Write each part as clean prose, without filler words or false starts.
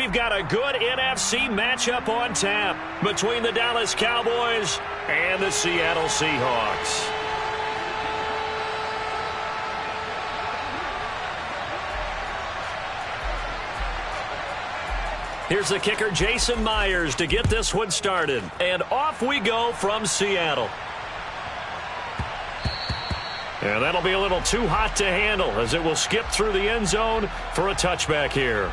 we've got a good NFC matchup on tap between the Dallas Cowboys and the Seattle Seahawks. Here's the kicker, Jason Myers, to get this one started. And off we go from Seattle. And that'll be a little too hot to handle as it will skip through the end zone for a touchback here.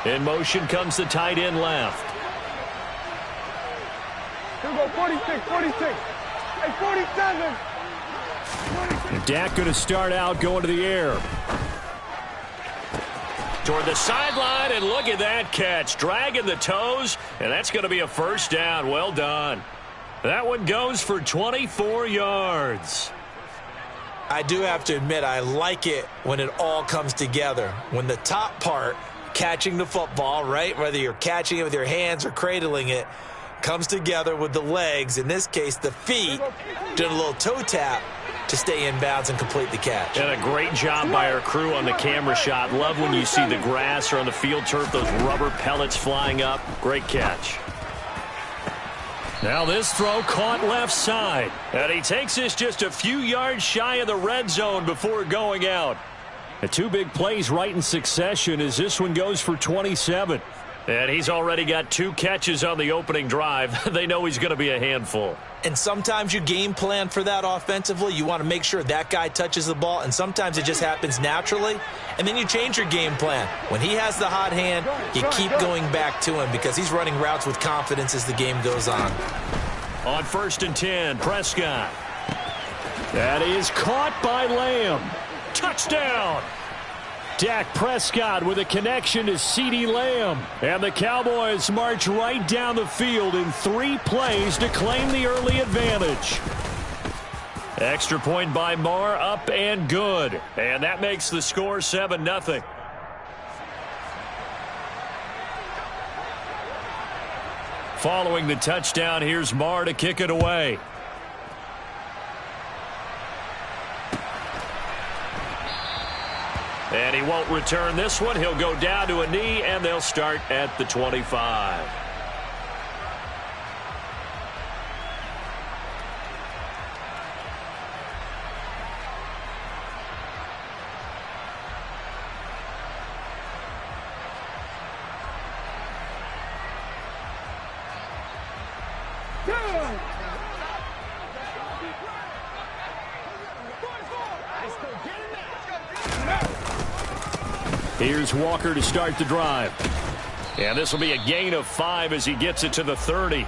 In motion comes the tight end left. Here we go, 46, 46. Hey, 47. 46. Dak going to start out going to the air. Toward the sideline, and look at that catch. Dragging the toes, and that's going to be a first down. Well done. That one goes for 24 yards. I do have to admit, I like it when it all comes together. When the top part, catching the football, right, whether you're catching it with your hands or cradling it, comes together with the legs, in this case the feet, doing a little toe tap to stay in bounds and complete the catch. And a great job by our crew on the camera shot. Love when you see the grass or on the field turf, those rubber pellets flying up. Great catch. Now this throw caught left side, and he takes this just a few yards shy of the red zone before going out. The two big plays right in succession as this one goes for 27. And he's already got 2 catches on the opening drive. They know he's going to be a handful. And sometimes you game plan for that offensively. You want to make sure that guy touches the ball, and sometimes it just happens naturally. And then you change your game plan. When he has the hot hand, you keep going back to him because he's running routes with confidence as the game goes on. On 1st and 10, Prescott. That is caught by Lamb. Touchdown! Dak Prescott with a connection to CeeDee Lamb. And the Cowboys march right down the field in 3 plays to claim the early advantage. Extra point by Marr, up and good. And that makes the score 7-0. Following the touchdown, here's Marr to kick it away. And he won't return this one. He'll go down to a knee, and they'll start at the 25. Here's Walker to start the drive. And this will be a gain of 5 as he gets it to the 30.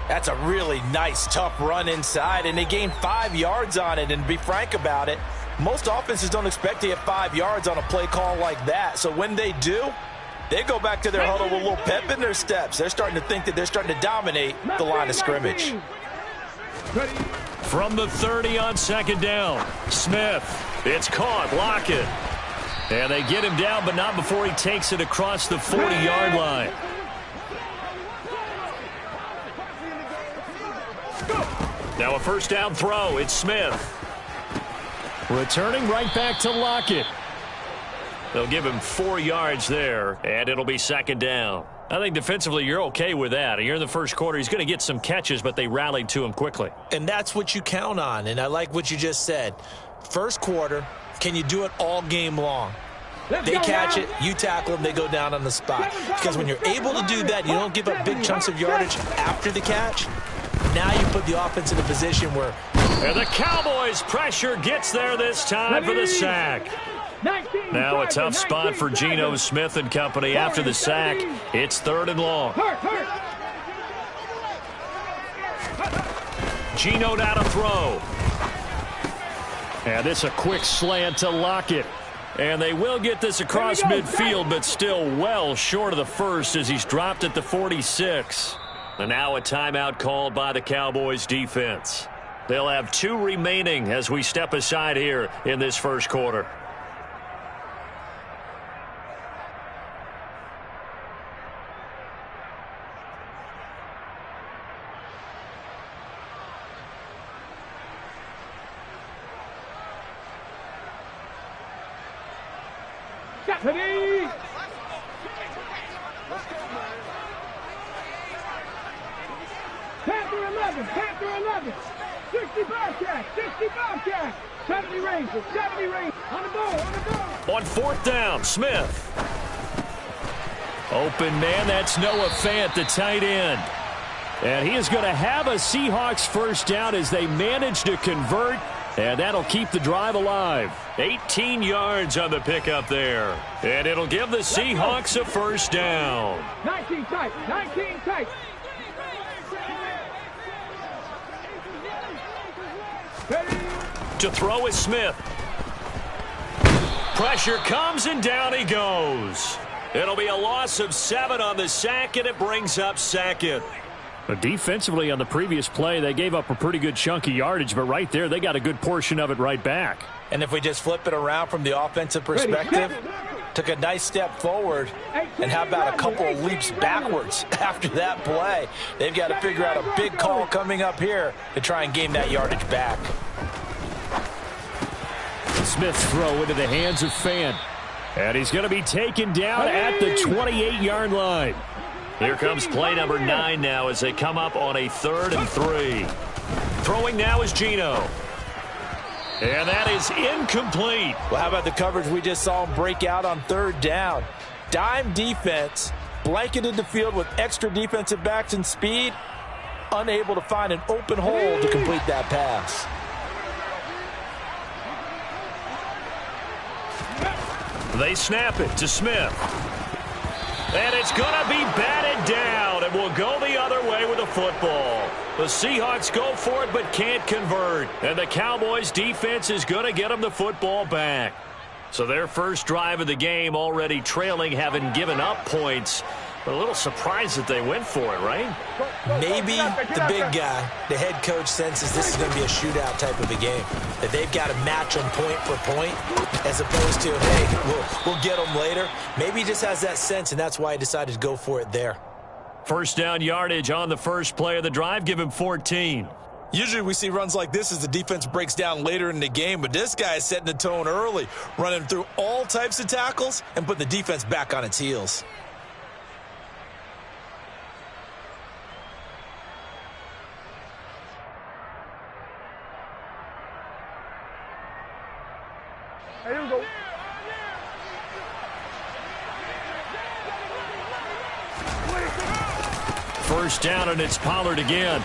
That's a really nice, tough run inside, and they gained 5 yards on it. And to be frank about it, most offenses don't expect to get 5 yards on a play call like that. So when they do, they go back to their huddle with a little pep in their steps. They're starting to think that they're starting to dominate the line of scrimmage. From the 30 on 2nd down, Smith. It's caught. Lockett. And they get him down, but not before he takes it across the 40-yard line. Now a first down throw. It's Smith. Returning right back to Lockett. They'll give him 4 yards there, and it'll be 2nd down. I think defensively you're okay with that. You're in the first quarter. He's going to get some catches, but they rallied to him quickly. And that's what you count on, and I like what you just said. First quarter, can you do it all game long? They catch it, you tackle them, they go down on the spot. Because when you're able to do that, you don't give up big chunks of yardage after the catch. Now you put the offense in a position where... And the Cowboys' pressure gets there this time for the sack. Now a tough spot for Geno Smith and company after the sack. It's 3rd and long. Geno now to throw. And this a quick slant to Lockett. And they will get this across midfield, but still well short of the first as he's dropped at the 46. And now a timeout called by the Cowboys defense. They'll have 2 remaining as we step aside here in this first quarter. Stephanie! Panther 11, Panther 11. 60 Bobcat, 60 Bobcat. 70 Rangers, 70 Rangers. On the ball, on the ball. On 4th down, Smith. Open man, that's Noah Fant, the tight end. And he is going to have a Seahawks first down as they manage to convert. And that'll keep the drive alive. 18 yards on the pickup there. And it'll give the Seahawks a first down. 19 tight, 19 tight. To throw is Smith. Pressure comes and down he goes. It'll be a loss of 7 on the sack, and it brings up 2nd. But defensively on the previous play, they gave up a pretty good chunk of yardage, but right there they got a good portion of it right back. And if we just flip it around from the offensive perspective, took a nice step forward, and how about a couple of leaps backwards after that play? They've got to figure out a big call coming up here to try and gain that yardage back. Smith's throw into the hands of Fant. And he's going to be taken down at the 28-yard line. Here comes play number 9 now as they come up on a 3rd and 3. Throwing now is Geno. And that is incomplete. Well, how about the coverage we just saw him break out on 3rd down? Dime defense, blanketed the field with extra defensive backs and speed, unable to find an open hole to complete that pass. They snap it to Smith. And it's going to be batted down, and will go the other way with the football. The Seahawks go for it but can't convert. And the Cowboys' defense is going to get them the football back. So their first drive of the game already trailing, having given up points. But a little surprised that they went for it, right? Maybe the big guy, the head coach, senses this is going to be a shootout type of a game. That they've got to match them point for point as opposed to, hey, we'll get them later. Maybe he just has that sense, and that's why he decided to go for it there. First down yardage on the first play of the drive. Give him 14. Usually we see runs like this as the defense breaks down later in the game, but this guy is setting the tone early, running through all types of tackles and putting the defense back on its heels. Here we go. First down, and it's Pollard again.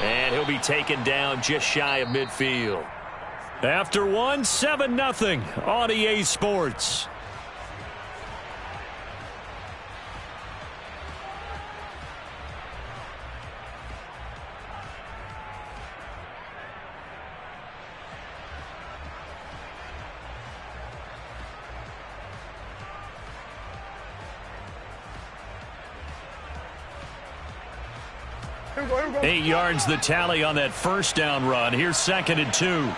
And he'll be taken down just shy of midfield. After one, 7-0 on EA Sports. Here we go, here we go. 8 yards the tally on that first down run. Here's 2nd and 2.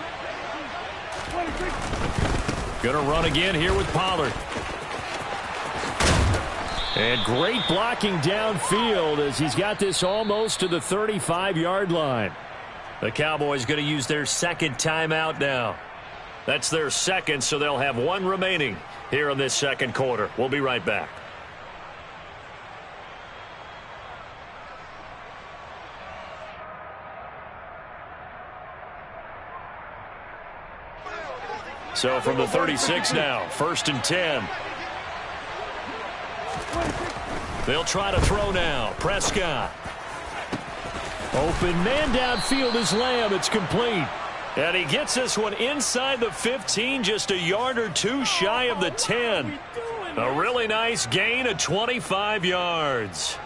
Gonna run again here with Pollard. And great blocking downfield as he's got this almost to the 35-yard line. The Cowboys going to use their second timeout now. That's their second, so they'll have one remaining here in this second quarter. We'll be right back. So from the 36 now, 1st and 10. They'll try to throw now. Prescott. Open man downfield is Lamb. It's complete. And he gets this one inside the 15, just a yard or two shy of the 10. A really nice gain of 25 yards.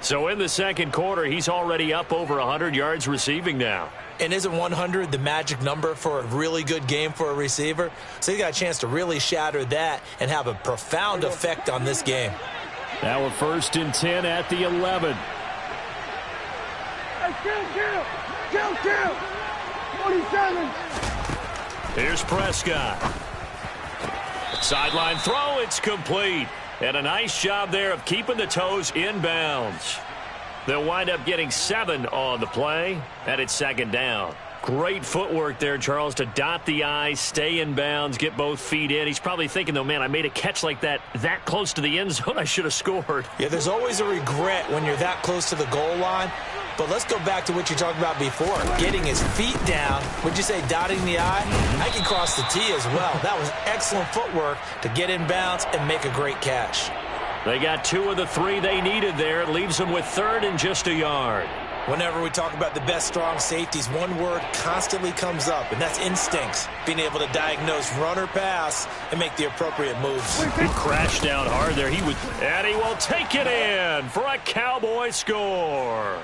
So in the second quarter, he's already up over 100 yards receiving now. And isn't 100 the magic number for a really good game for a receiver? So he got a chance to really shatter that and have a profound effect on this game. Now a 1st and 10 at the 11. Hey, kill. Kill. 47. Here's Prescott. Sideline throw, it's complete. And a nice job there of keeping the toes in bounds. They'll wind up getting 7 on the play, and it's second down. Great footwork there, Charles, to dot the I, stay in bounds, get both feet in. He's probably thinking, though, man, I made a catch like that close to the end zone. I should have scored. Yeah, there's always a regret when you're that close to the goal line. But let's go back to what you talked about before, getting his feet down. Would you say dotting the I? I can cross the T as well. That was excellent footwork to get in bounds and make a great catch. They got 2 of the 3 they needed there. It leaves them with 3rd and just a yard. Whenever we talk about the best strong safeties, one word constantly comes up, and that's instincts. Being able to diagnose run or pass and make the appropriate moves. He crashed down hard there. And he will take it in for a Cowboy score.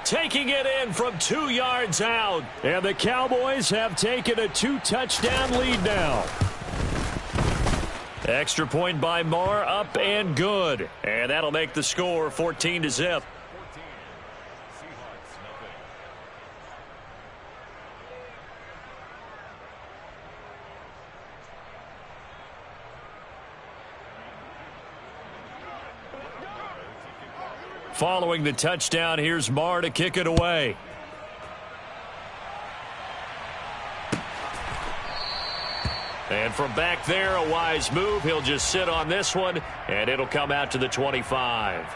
Taking it in from 2 yards out. And the Cowboys have taken a 2-touchdown lead now. Extra point by Marr, up and good. And that'll make the score 14-0. Following the touchdown, here's Marr to kick it away. And from back there, a wise move. He'll just sit on this one, and it'll come out to the 25.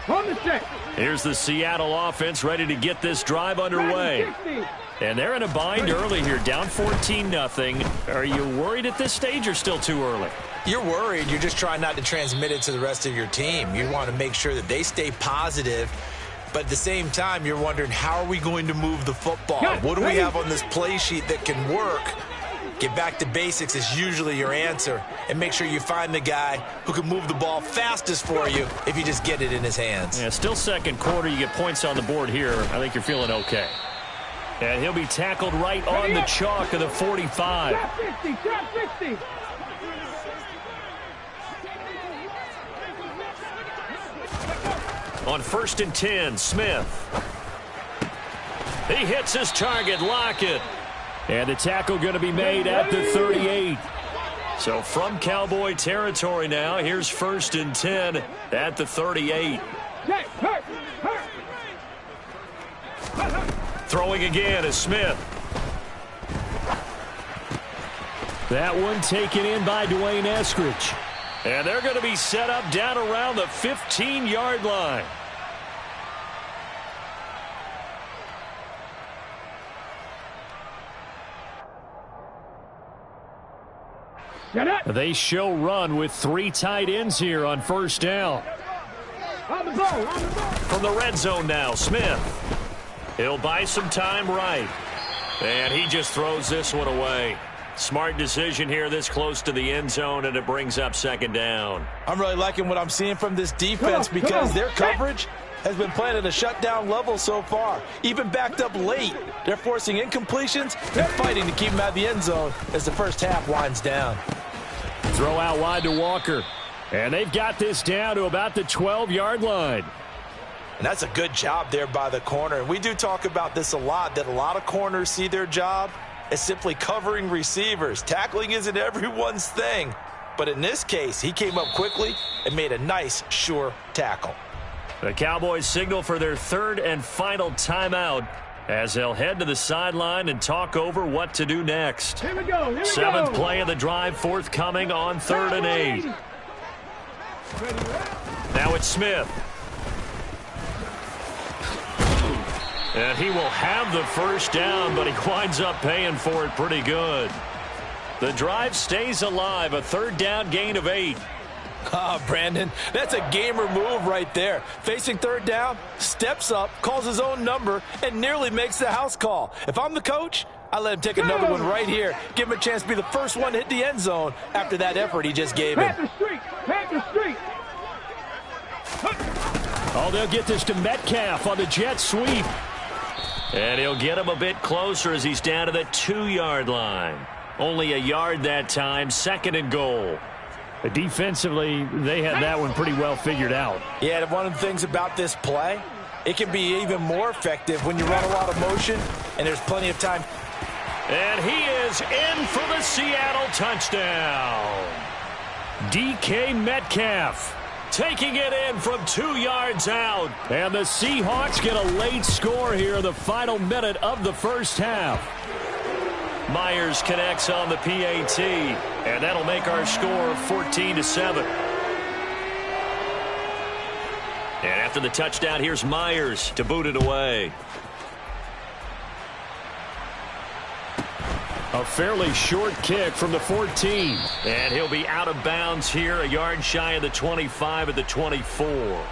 On the set. Here's the Seattle offense ready to get this drive underway. And they're in a bind early here, down 14-0. Are you worried at this stage or still too early? You're worried. You're just trying not to transmit it to the rest of your team. You want to make sure that they stay positive. But at the same time, you're wondering, how are we going to move the football? What do we have on this play sheet that can work? Get back to basics is usually your answer. And make sure you find the guy who can move the ball fastest for you if you just get it in his hands. Yeah, still second quarter. You get points on the board here. I think you're feeling okay. And he'll be tackled right on the chalk of the 45. Trap 50, trap 50. On 1st and 10, Smith. He hits his target, Lockett. And the tackle going to be made at the 38. So from Cowboy territory now, here's 1st and 10 at the 38. Throwing again is Smith. That one taken in by Dwayne Eskridge. And they're going to be set up down around the 15-yard line. They show run with 3 tight ends here on 1st down. On the ball. From the red zone now, Smith. He'll buy some time right. And he just throws this one away. Smart decision here this close to the end zone, and it brings up 2nd down. I'm really liking what I'm seeing from this defense because their coverage has been playing at a shutdown level so far. Even backed up late, they're forcing incompletions and fighting to keep them out of the end zone as the first half winds down. Throw out wide to Walker. And they've got this down to about the 12-yard line. And that's a good job there by the corner. And we do talk about this a lot, that a lot of corners see their job as simply covering receivers. Tackling isn't everyone's thing. But in this case, he came up quickly and made a nice, sure tackle. The Cowboys signal for their 3rd and final timeout as they'll head to the sideline and talk over what to do next. Here we go. 7th play of the drive forthcoming on 3rd and 8. Now it's Smith. And he will have the first down, but he winds up paying for it pretty good. The drive stays alive, a 3rd down gain of 8. Brandon, that's a gamer move right there. Facing 3rd down, steps up, calls his own number, and nearly makes the house call. If I'm the coach, I let him take another one right here. Give him a chance to be the first one to hit the end zone after that effort he just gave him. Panther Street. Oh, they'll get this to Metcalf on the jet sweep. And he'll get him a bit closer as he's down to the 2-yard line. Only a yard that time, 2nd and goal. Defensively, they had that one pretty well figured out. Yeah, and one of the things about this play, it can be even more effective when you run a lot of motion and there's plenty of time. And he is in for the Seattle touchdown. DK Metcalf taking it in from 2 yards out. And the Seahawks get a late score here in the final minute of the first half. Myers connects on the PAT, and that'll make our score 14-7. And after the touchdown, here's Myers to boot it away. A fairly short kick from the 14. And he'll be out of bounds here, a yard shy of the 25 at the 24.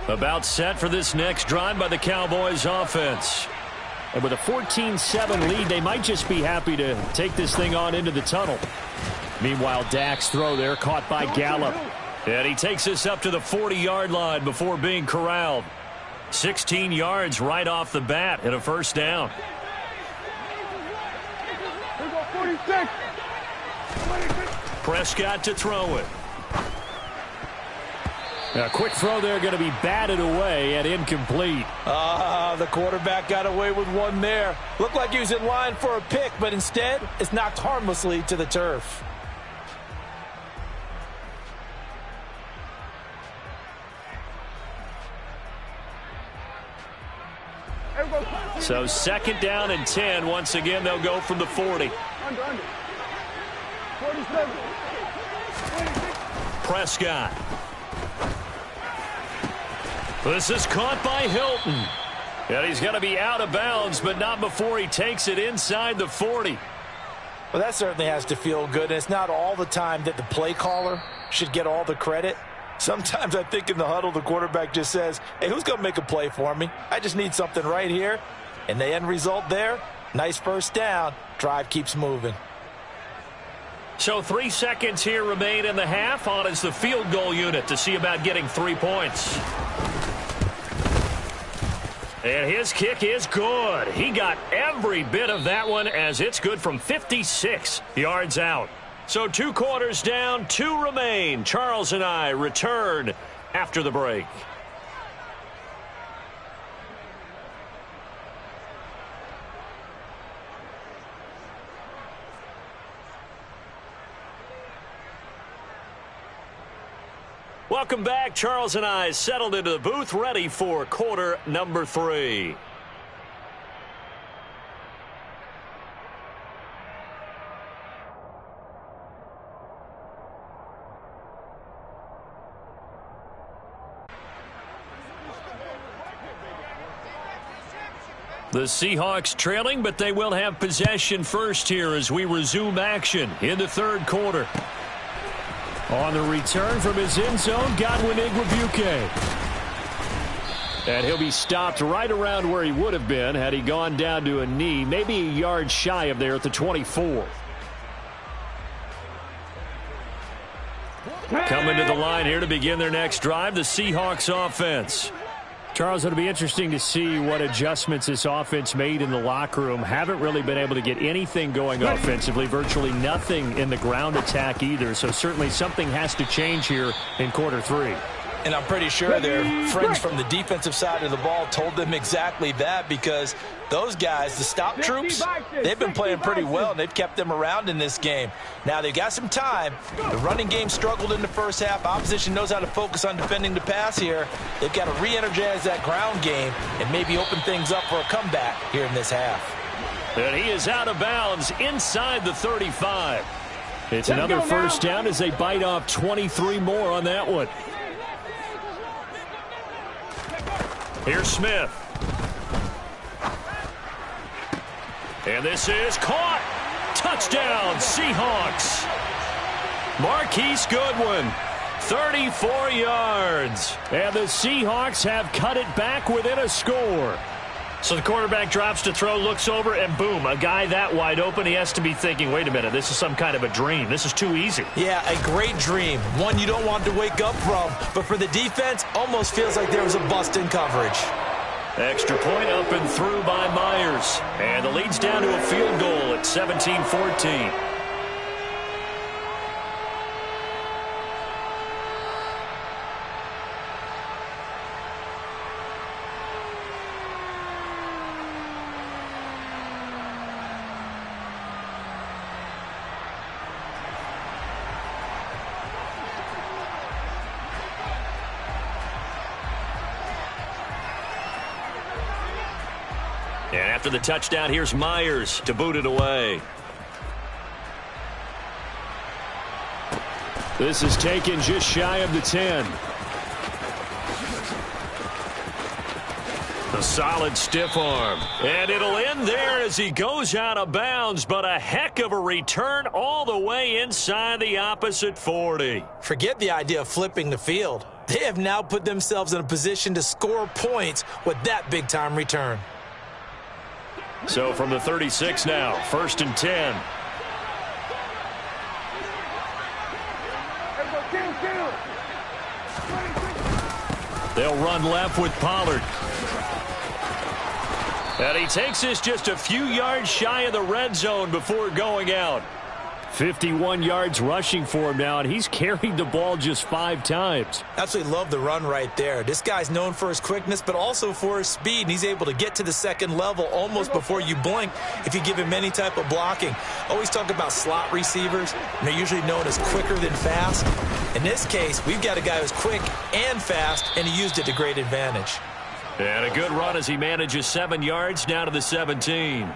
About set for this next drive by the Cowboys offense. And with a 14-7 lead, they might just be happy to take this thing on into the tunnel. Meanwhile, Dak's throw there caught by Gallup. And he takes us up to the 40-yard line before being corralled. 16 yards right off the bat and a first down. 46. Prescott to throw it. A quick throw there going to be batted away and incomplete. The quarterback got away with one there. Looked like he was in line for a pick, but instead it's knocked harmlessly to the turf. So second down and 10. Once again, they'll go from the 40. Under. 47. Prescott. This is caught by Hilton. And he's going to be out of bounds, but not before he takes it inside the 40. Well, that certainly has to feel good. And it's not all the time that the play caller should get all the credit. Sometimes I think in the huddle, the quarterback just says, hey, who's going to make a play for me? I just need something right here. And the end result there, nice first down. Drive keeps moving. So 3 seconds here remain in the half. On is the field goal unit to see about getting 3 points. And his kick is good. He got every bit of that one as it's good from 56 yards out. So 2 quarters down, 2 remain. Charles and I return after the break. Welcome back. Charles and I settled into the booth, ready for quarter number 3. The Seahawks trailing, but they will have possession first here as we resume action in the third quarter. On the return from his end zone, Godwin Igwebuike. And he'll be stopped right around where he would have been had he gone down to a knee, maybe a yard shy of there at the 24. Coming to the line here to begin their next drive, the Seahawks offense. Charles, it'll be interesting to see what adjustments this offense made in the locker room. Haven't really been able to get anything going offensively, virtually nothing in the ground attack either. So certainly something has to change here in quarter 3. And I'm pretty sure their friends from the defensive side of the ball told them exactly that, because those guys, the stop troops, they've been playing pretty well, and they've kept them around in this game. Now, they've got some time. The running game struggled in the first half. Opposition knows how to focus on defending the pass here. They've got to re-energize that ground game and maybe open things up for a comeback here in this half. And he is out of bounds inside the 35. It's another first down as they bite off 23 more on that one. Here's Smith. And this is caught. Touchdown, Seahawks. Marquise Goodwin, 34 yards. And the Seahawks have cut it back within a score. So the quarterback drops to throw, looks over, and boom, a guy that wide open, he has to be thinking, wait a minute, this is some kind of a dream. This is too easy. Yeah, a great dream. One you don't want to wake up from. But for the defense, almost feels like there was a bust in coverage. Extra point up and through by Myers. And the lead's down to a field goal at 17-14. And after the touchdown, here's Myers to boot it away. This is taken just shy of the 10. A solid stiff arm. And it'll end there as he goes out of bounds, but a heck of a return all the way inside the opposite 40. Forget the idea of flipping the field. They have now put themselves in a position to score points with that big-time return. So from the 36 now, 1st and 10. They'll run left with Pollard. And he takes this just a few yards shy of the red zone before going out. 51 yards rushing for him now, and he's carried the ball just 5 times. Absolutely love the run right there. This guy's known for his quickness, but also for his speed, and he's able to get to the second level almost before you blink if you give him any type of blocking. Always talk about slot receivers, and they're usually known as quicker than fast. In this case, we've got a guy who's quick and fast, and he used it to great advantage. And a good run as he manages 7 yards down to the 17.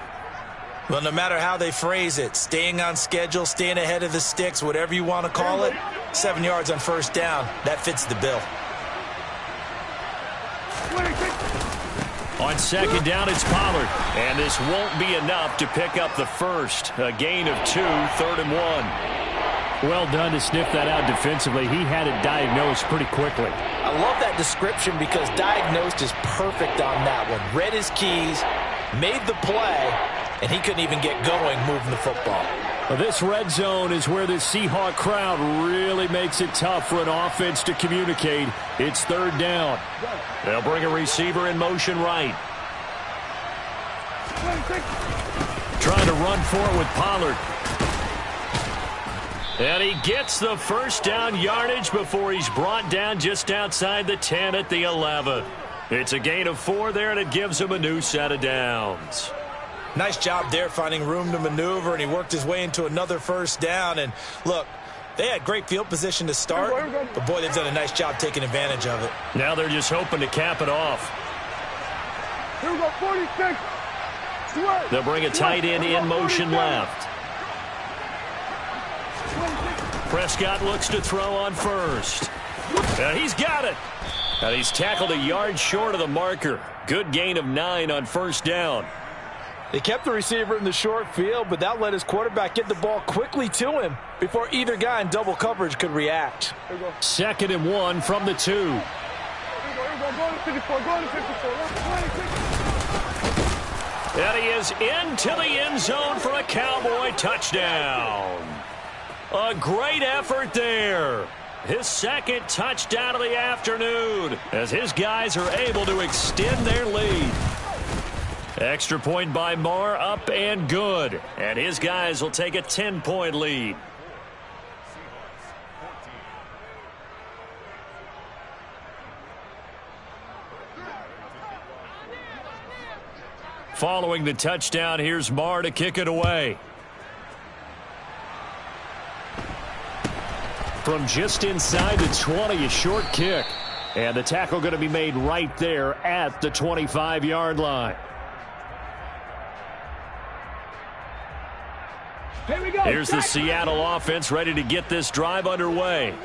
Well, no matter how they phrase it, staying on schedule, staying ahead of the sticks, whatever you want to call it, 7 yards on 1st down, that fits the bill. On 2nd down, it's Pollard. And this won't be enough to pick up the first. A gain of 2, 3rd and 1. Well done to sniff that out defensively. He had it diagnosed pretty quickly. I love that description because diagnosed is perfect on that one. Read his keys, made the play, and he couldn't even get going moving the football. Well, this red zone is where the Seahawk crowd really makes it tough for an offense to communicate. It's 3rd down. They'll bring a receiver in motion right. Trying to run for it with Pollard. And he gets the 1st down yardage before he's brought down just outside the 10 at the 11. It's a gain of 4 there, and it gives him a new set of downs. Nice job there finding room to maneuver, and he worked his way into another 1st down. And look, they had great field position to start, but boy, they've done a nice job taking advantage of it. Now they're just hoping to cap it off. Here we go, 46. They'll bring a tight end in motion left. Prescott looks to throw on 1st. And he's got it. And he's tackled a yard short of the marker. Good gain of 9 on 1st down. They kept the receiver in the short field, but that let his quarterback get the ball quickly to him before either guy in double coverage could react. 2nd and 1 from the 2. Go to 54, go to 54. And he is into the end zone for a Cowboy touchdown. A great effort there. His 2nd touchdown of the afternoon as his guys are able to extend their lead. Extra point by Marr, up and good. And his guys will take a 10-point lead. Following the touchdown, here's Marr to kick it away. From just inside the 20, a short kick. And the tackle going to be made right there at the 25-yard line. Here we go. Here's the Seattle offense ready to get this drive underway.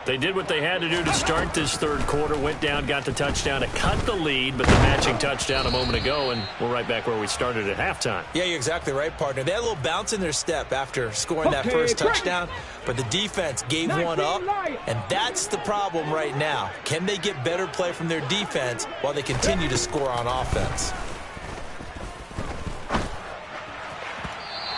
They did what they had to do to start this 3rd quarter, went down, got the touchdown to cut the lead, but the matching touchdown a moment ago, and we're right back where we started at halftime. Yeah, you're exactly right, partner. They had a little bounce in their step after scoring that 1st touchdown, but the defense gave one up, and that's the problem right now. Can they get better play from their defense while they continue to score on offense?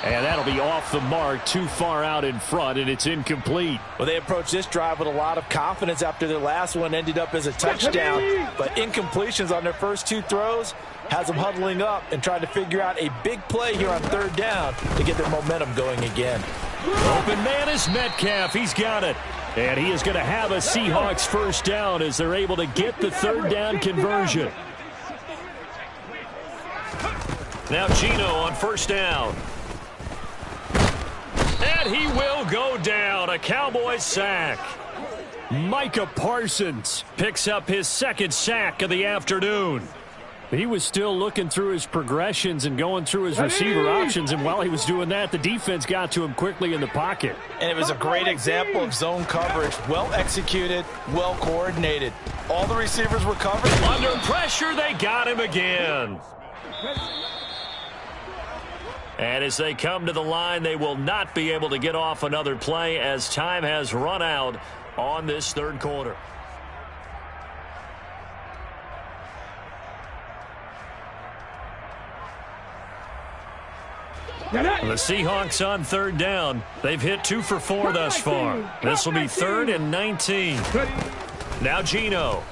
And that'll be off the mark, too far out in front, and it's incomplete. Well, they approached this drive with a lot of confidence after their last one ended up as a touchdown. But incompletions on their first two throws has them huddling up and trying to figure out a big play here on third down to get their momentum going again. Open man is Metcalf. He's got it. And he is going to have a Seahawks first down as they're able to get the third down conversion. Now Gino on first down. And he will go down. A Cowboys sack. Micah Parsons picks up his second sack of the afternoon. He was still looking through his progressions and going through his receiver options, and while he was doing that, the defense got to him quickly in the pocket. And it was a great example of zone coverage. Well executed, well coordinated. All the receivers were covered. Under pressure, they got him again. And as they come to the line, they will not be able to get off another play as time has run out on this third quarter. The Seahawks on third down. They've hit 2 for 4 thus far. This will be 3rd and 19. Now Gino.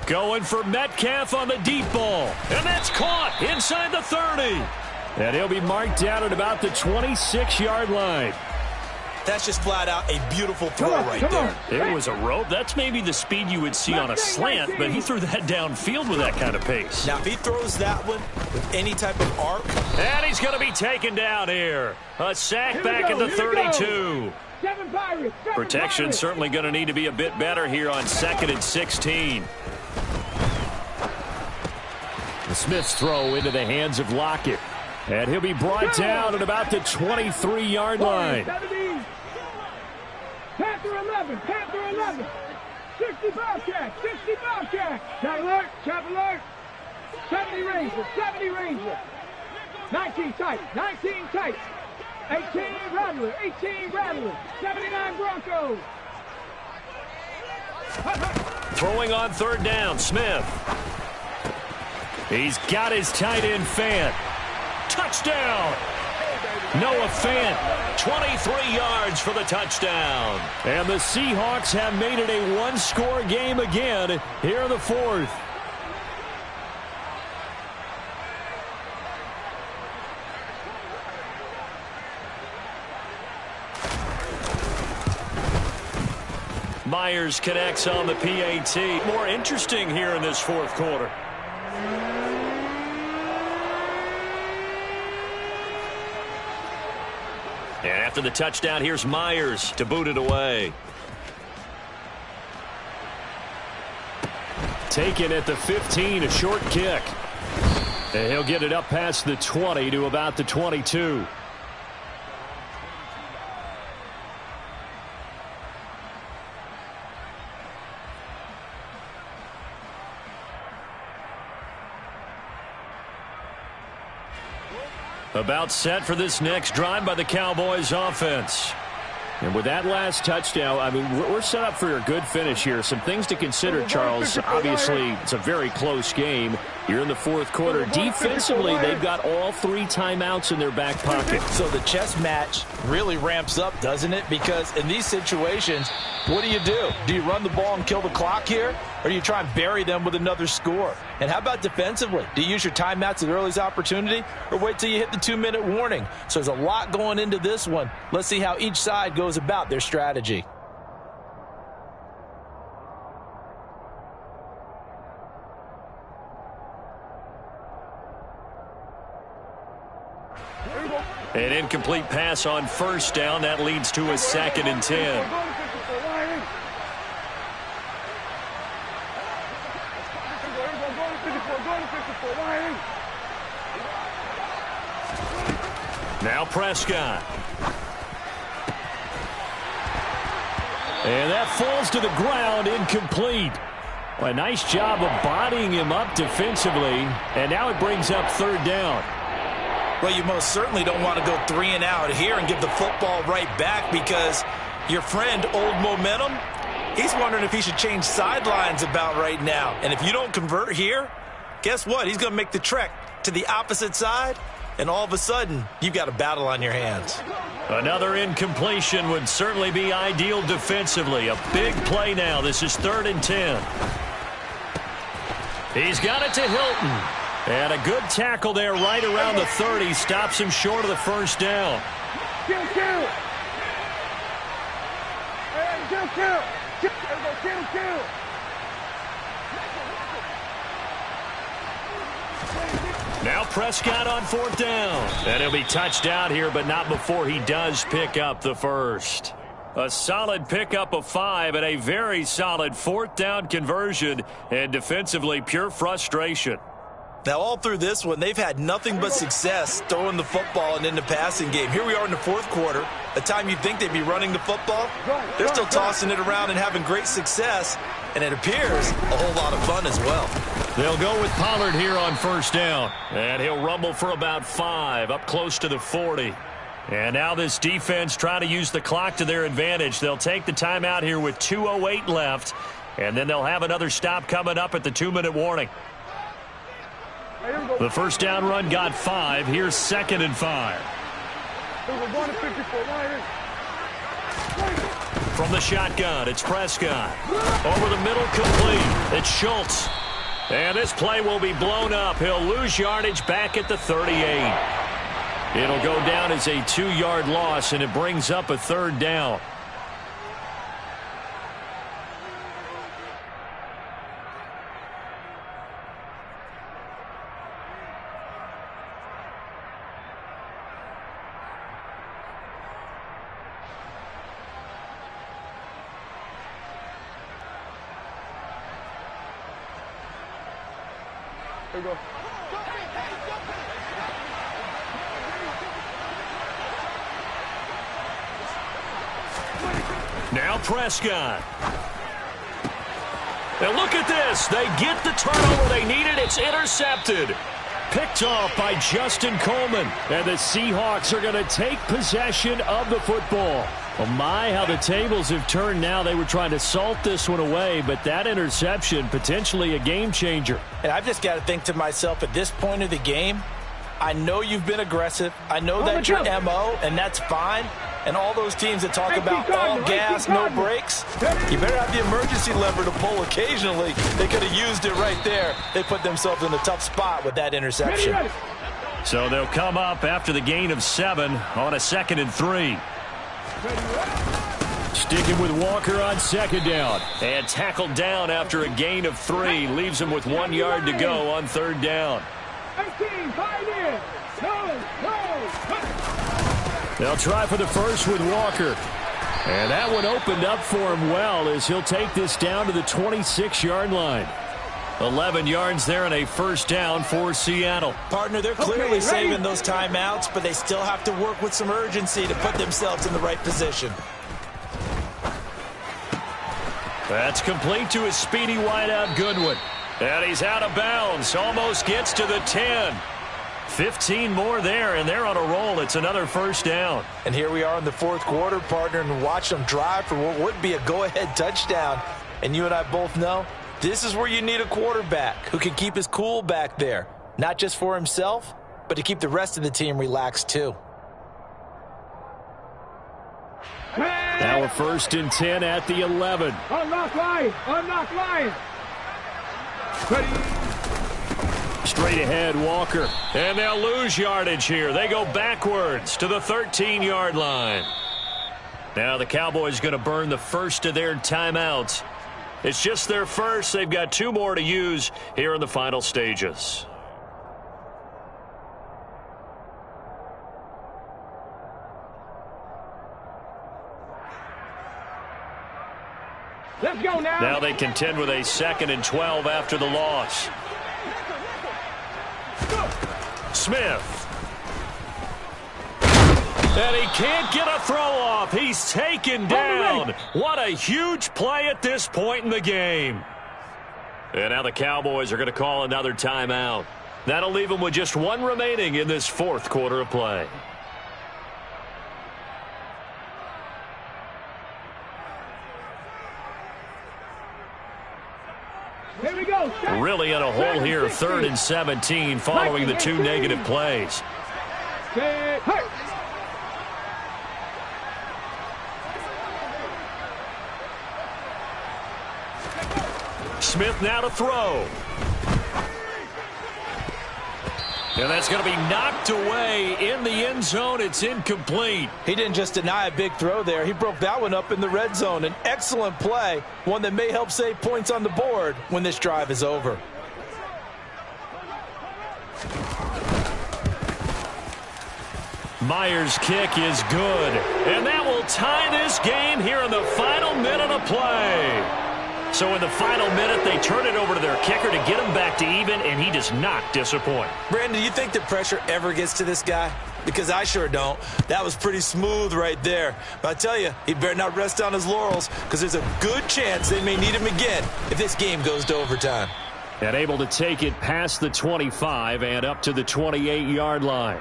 Going for Metcalf on the deep ball. And that's caught inside the 30. And he'll be marked down at about the 26-yard line. That's just flat out a beautiful throw right there. It was a rope. That's maybe the speed you would see on a slant, but he threw that downfield with that kind of pace. Now, if he throws that one with any type of arc. And he's going to be taken down here. A sack back at the 32. Protection certainly going to need to be a bit better here on 2nd and 16. The Smith's throw into the hands of Lockett. And he'll be brought down at about the 23-yard line. Panther 11, Panther 11. 60 Bobcat, 60 Bobcat. Chat alert, chat alert. 70 Ranger, 70 Ranger. 19 tight, 19 tight. 18 Rattler, 18 Rattler. 79 Broncos. Throwing on third down, Smith. He's got his tight end Fant. Touchdown! Noah Fant, 23 yards for the touchdown. And the Seahawks have made it a one-score game again here in the fourth. Myers connects on the PAT. More interesting here in this fourth quarter. And after the touchdown, here's Myers to boot it away. Taken at the 15, a short kick. And he'll get it up past the 20 to about the 22. About set for this next drive by the Cowboys offense. And with that last touchdown, I mean, we're set up for a good finish here. Some things to consider, Charles. Obviously, it's a very close game. You're in the fourth quarter. Defensively, they've got all 3 timeouts in their back pocket. So the chess match really ramps up, doesn't it? Because in these situations, what do? Do you run the ball and kill the clock here? Or do you try and bury them with another score? And how about defensively? Do you use your timeouts at earliest opportunity? Or wait till you hit the 2-minute warning? So there's a lot going into this one. Let's see how each side goes about their strategy. An incomplete pass on first down. That leads to a 2nd and 10. Now Prescott. And that falls to the ground, incomplete. Well, a nice job of bodying him up defensively. And now it brings up third down. Well, you most certainly don't want to go 3 and out here and give the football right back because your friend, Old Momentum, he's wondering if he should change sidelines about right now. And if you don't convert here, guess what? He's going to make the trek to the opposite side and all of a sudden, you've got a battle on your hands. Another incompletion would certainly be ideal defensively. A big play now. This is 3rd and 10. He's got it to Hilton. And a good tackle there right around the 30. Stops him short of the first down. Now Prescott on 4th down. And he'll be touched out here, but not before he does pick up the first. A solid pickup of 5 and a very solid 4th down conversion. And defensively, pure frustration. Now, all through this one, they've had nothing but success throwing the football and in the passing game. Here we are in the 4th quarter, a time you'd think they'd be running the football. They're still tossing it around and having great success, and it appears a whole lot of fun as well. They'll go with Pollard here on 1st down, and he'll rumble for about 5, up close to the 40. And now this defense trying to use the clock to their advantage. They'll take the timeout here with 2:08 left, and then they'll have another stop coming up at the 2-minute warning. The first down run got 5. Here's 2nd and 5. From the shotgun, it's Prescott. Over the middle, complete. It's Schultz. And this play will be blown up. He'll lose yardage back at the 38. It'll go down as a 2-yard loss, and it brings up a 3rd down. There we go. Now Prescott. And look at this. They get the turnover they needed. It's intercepted. Picked off by Justin Coleman. And the Seahawks are going to take possession of the football. Oh my, how the tables have turned now. They were trying to salt this one away, but that interception, potentially a game changer. And I've just got to think to myself, at this point of the game, I know you've been aggressive. I know that's your MO, and that's fine. And all those teams that talk about all gas, no brakes, you better have the emergency lever to pull occasionally. They could have used it right there. They put themselves in a tough spot with that interception. So they'll come up after the gain of 7 on a 2nd and 3. Sticking with Walker on 2nd down. And tackled down after a gain of 3. Leaves him with 1 yard to go on 3rd down. 18, 5 in. No. They'll try for the first with Walker. And that one opened up for him well as he'll take this down to the 26-yard line. 11 yards there and a 1st down for Seattle. Partner, they're clearly saving those timeouts, but they still have to work with some urgency to put themselves in the right position. That's complete to his speedy wideout Goodwin. And he's out of bounds. Almost gets to the 10. 15 more there, and they're on a roll. It's another 1st down. And here we are in the 4th quarter, partner, and watch them drive for what would be a go-ahead touchdown. And you and I both know this is where you need a quarterback who can keep his cool back there, not just for himself, but to keep the rest of the team relaxed too. Now a 1st and 10 at the 11. Unlock line. Ready. Straight ahead, Walker. And they'll lose yardage here. They go backwards to the 13-yard line. Now the Cowboys going to burn the first of their timeouts. It's just their first. They've got 2 more to use here in the final stages. Let's go now. Now they contend with a 2nd and 12 after the loss. Smith. And he can't get a throw off. He's taken down. What a huge play at this point in the game. And now the Cowboys are going to call another timeout. That'll leave them with just 1 remaining in this 4th quarter of play. Here we go. Really in a hole here, 3rd and 17 following the 2 negative plays. Set, hurt. Smith now to throw. And that's going to be knocked away in the end zone. It's incomplete. He didn't just deny a big throw there. He broke that one up in the red zone. An excellent play, one that may help save points on the board when this drive is over. Myers' kick is good. And that will tie this game here in the final minute of play. So in the final minute, they turn it over to their kicker to get him back to even, and he does not disappoint. Brandon, do you think the pressure ever gets to this guy? Because I sure don't. That was pretty smooth right there. But I tell you, he better not rest on his laurels, because there's a good chance they may need him again if this game goes to overtime. And able to take it past the 25 and up to the 28-yard line.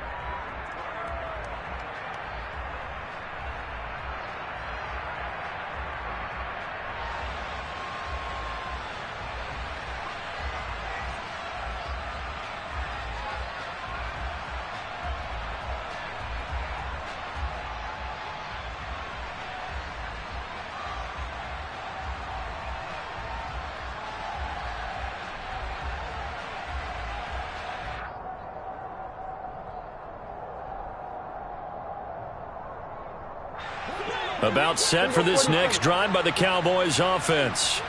About set for this next drive by the Cowboys offense.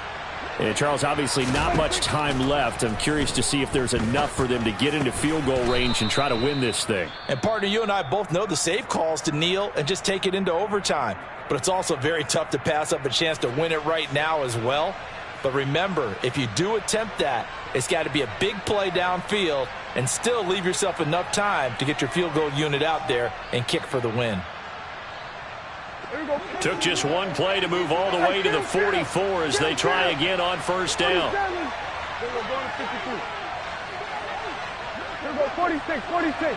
And Charles, obviously not much time left. I'm curious to see if there's enough for them to get into field goal range and try to win this thing. And partner, you and I both know the safe calls to kneel and just take it into overtime. But it's also very tough to pass up a chance to win it right now as well. But remember, if you do attempt that, it's got to be a big play downfield and still leave yourself enough time to get your field goal unit out there and kick for the win. Took just one play to move all the way to the 44 as they try again on first down. 46, 46.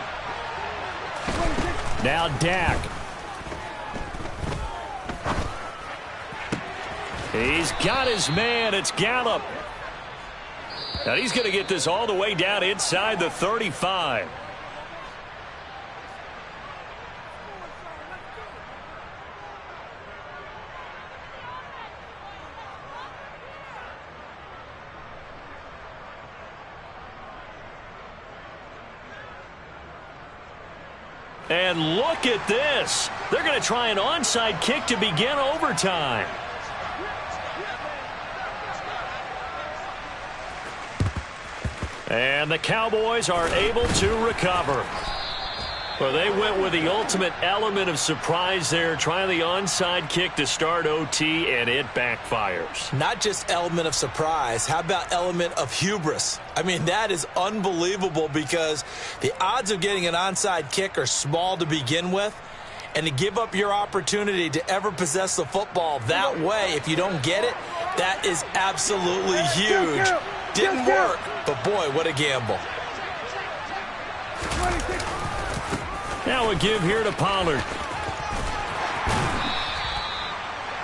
Now Dak. He's got his man. It's Gallup. Now he's going to get this all the way down inside the 35. And look at this. They're going to try an onside kick to begin overtime. And the Cowboys are able to recover. Well, they went with the ultimate element of surprise there, trying the onside kick to start OT, and it backfires. Not just element of surprise. How about element of hubris? I mean, that is unbelievable because the odds of getting an onside kick are small to begin with. And to give up your opportunity to ever possess the football that way, if you don't get it, that is absolutely huge. Didn't work, but boy, what a gamble. Now a give here to Pollard.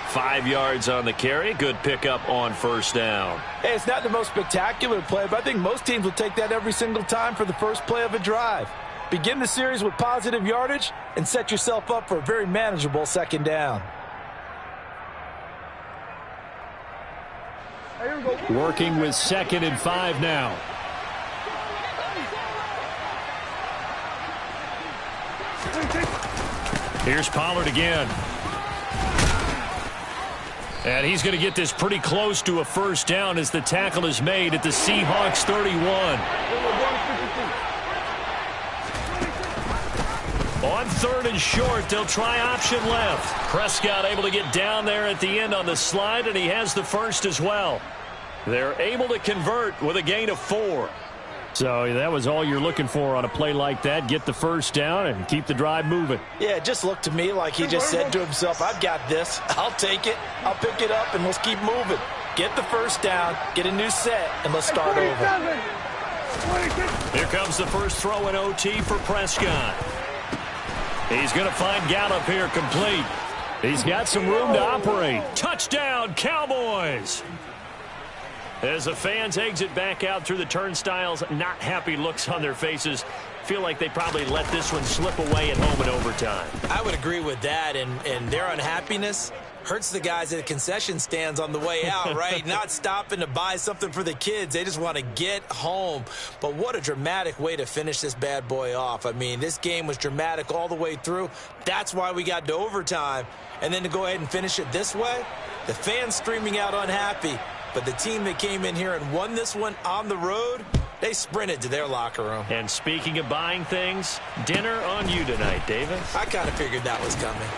5 yards on the carry. Good pickup on first down. Hey, it's not the most spectacular play, but I think most teams will take that every single time for the first play of a drive. Begin the series with positive yardage and set yourself up for a very manageable second down. Working with 2nd and 5 now. Here's Pollard again. And he's going to get this pretty close to a first down as the tackle is made at the Seahawks 31. On 3rd and short, they'll try option left. Prescott able to get down there at the end on the slide, and he has the first as well. They're able to convert with a gain of 4. So that was all you're looking for on a play like that. Get the first down and keep the drive moving. Yeah, it just looked to me like he just said to himself, I've got this. I'll take it. I'll pick it up, and let's keep moving. Get the first down, get a new set, and let's start over. Here comes the first throw in OT for Prescott. He's going to find Gallup here complete. He's got some room to operate. Touchdown, Cowboys! As the fans exit back out through the turnstiles, not happy looks on their faces. feel like they probably let this one slip away at home in overtime. I would agree with that, and their unhappiness hurts the guys at the concession stands on the way out, right? Not stopping to buy something for the kids. They just want to get home. But what a dramatic way to finish this bad boy off. I mean, this game was dramatic all the way through. That's why we got to overtime. And then to go ahead and finish it this way, the fans streaming out unhappy. But the team that came in here and won this one on the road, they sprinted to their locker room. And speaking of buying things, dinner on you tonight, Davis. I kind of figured that was coming.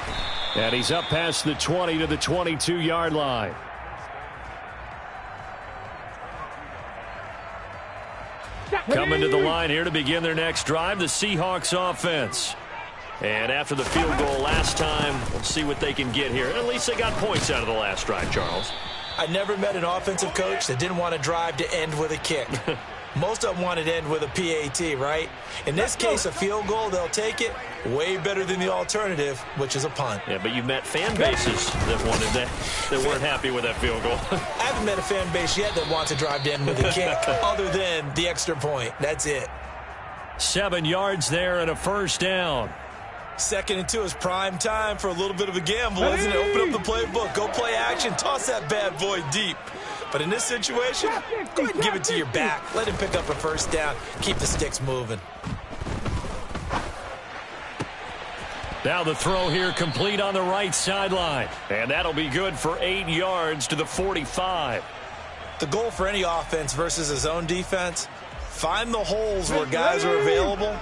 And he's up past the 20 to the 22-yard line. Coming to the line here to begin their next drive, the Seahawks offense. And after the field goal last time, we'll see what they can get here. At least they got points out of the last drive, Charles. I never met an offensive coach that didn't want to drive to end with a kick. Most of them wanted to end with a PAT, right? In this case, a field goal, they'll take it. Way better than the alternative, which is a punt. Yeah, but you've met fan bases that wanted that weren't happy with that field goal. I haven't met a fan base yet that wants to drive to end with a kick other than the extra point. That's it. 7 yards there and a first down. 2nd and 2 is prime time for a little bit of a gamble, isn't it? Open up the playbook, go play action, toss that bad boy deep. But in this situation, go ahead and give it to your back. Let him pick up a first down. Keep the sticks moving. Now the throw here complete on the right sideline. And that'll be good for 8 yards to the 45. The goal for any offense versus his own defense, find the holes where guys are available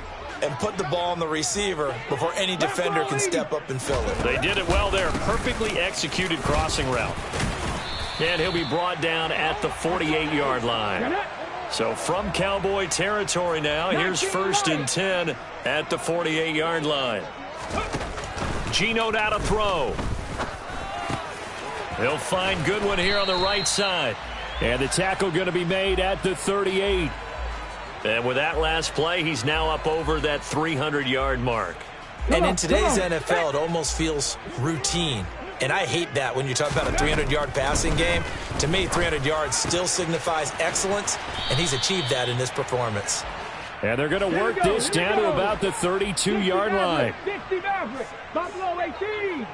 and put the ball on the receiver before any defender can step up and fill it. They did it well there. Perfectly executed crossing route. And he'll be brought down at the 48-yard line. So from Cowboy territory now, here's 1st and 10 at the 48-yard line. Geno now to throw. He'll find Goodwin here on the right side. And the tackle going to be made at the 38. And with that last play, he's now up over that 300-yard mark. And in today's NFL, it almost feels routine. And I hate that when you talk about a 300-yard passing game. To me, 300 yards still signifies excellence, and he's achieved that in this performance. And they're going to work this down to about the 32-yard line. 60 Maverick, Buffalo 18,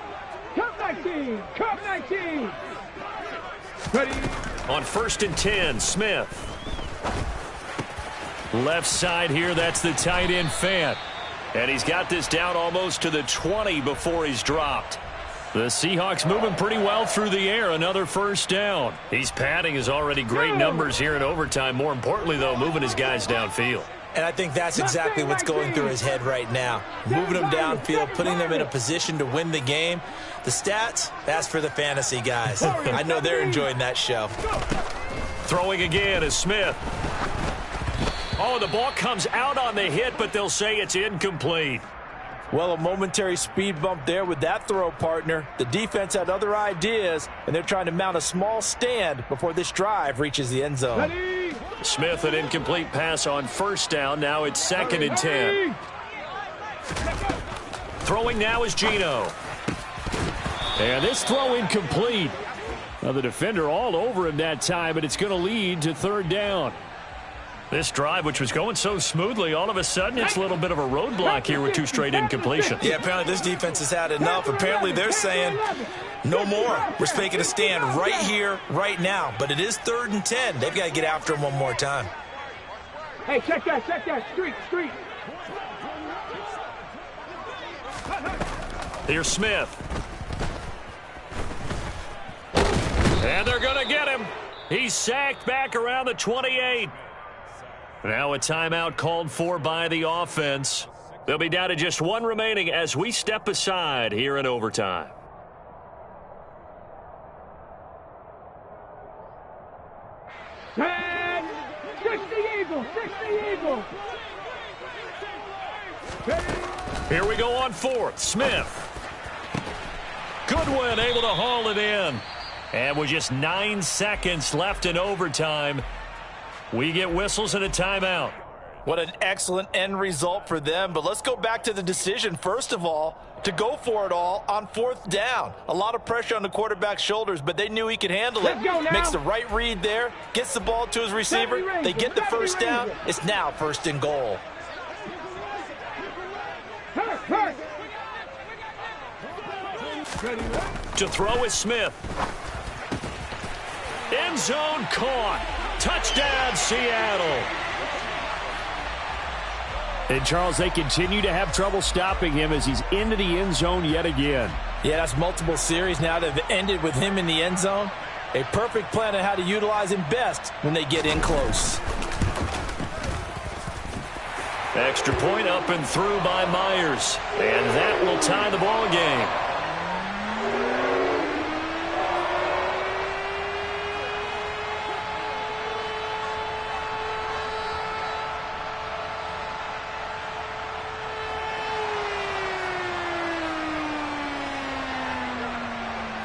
Cup 19, Cup 19. Ready? On 1st and 10, Smith. Left side here, that's the tight end Fant. And he's got this down almost to the 20 before he's dropped. The Seahawks moving pretty well through the air. Another first down. He's padding his already great numbers here in overtime. More importantly, though, moving his guys downfield. And I think that's exactly what's going through his head right now. Moving them downfield, putting them in a position to win the game. The stats, that's for the fantasy guys. I know they're enjoying that show. Throwing again is Smith. Oh, the ball comes out on the hit, but they'll say it's incomplete. Well, a momentary speed bump there with that throw, partner. The defense had other ideas, and they're trying to mount a small stand before this drive reaches the end zone. Smith, an incomplete pass on first down. Now it's 2nd and 10. Throwing now is Geno. And this throw incomplete. Now the defender all over him that time, but it's going to lead to 3rd down. This drive, which was going so smoothly, all of a sudden it's a little bit of a roadblock here with 2 straight incompletions. Yeah, apparently this defense has had enough. Apparently they're saying, no more. We're making a stand right here, right now. But it is 3rd and 10. They've got to get after him one more time. Hey, check that. Street. Here's Smith. And they're going to get him. He's sacked back around the 28. Now a timeout called for by the offense. They'll be down to just 1 remaining as we step aside here in overtime. And 60 Eagles. Here we go on 4th. Smith. Goodwin able to haul it in. And with just 9 seconds left in overtime, we get whistles and a timeout. What an excellent end result for them. But let's go back to the decision, first of all, to go for it all on 4th down. A lot of pressure on the quarterback's shoulders, but they knew he could handle it. Makes the right read there, gets the ball to his receiver. They get the first down. It's now 1st and goal. To throw is Smith. End zone caught. Touchdown, Seattle. And, Charles, they continue to have trouble stopping him as he's into the end zone yet again. Yeah, that's multiple series now that have ended with him in the end zone. A perfect plan on how to utilize him best when they get in close. Extra point up and through by Myers. And that will tie the ball game.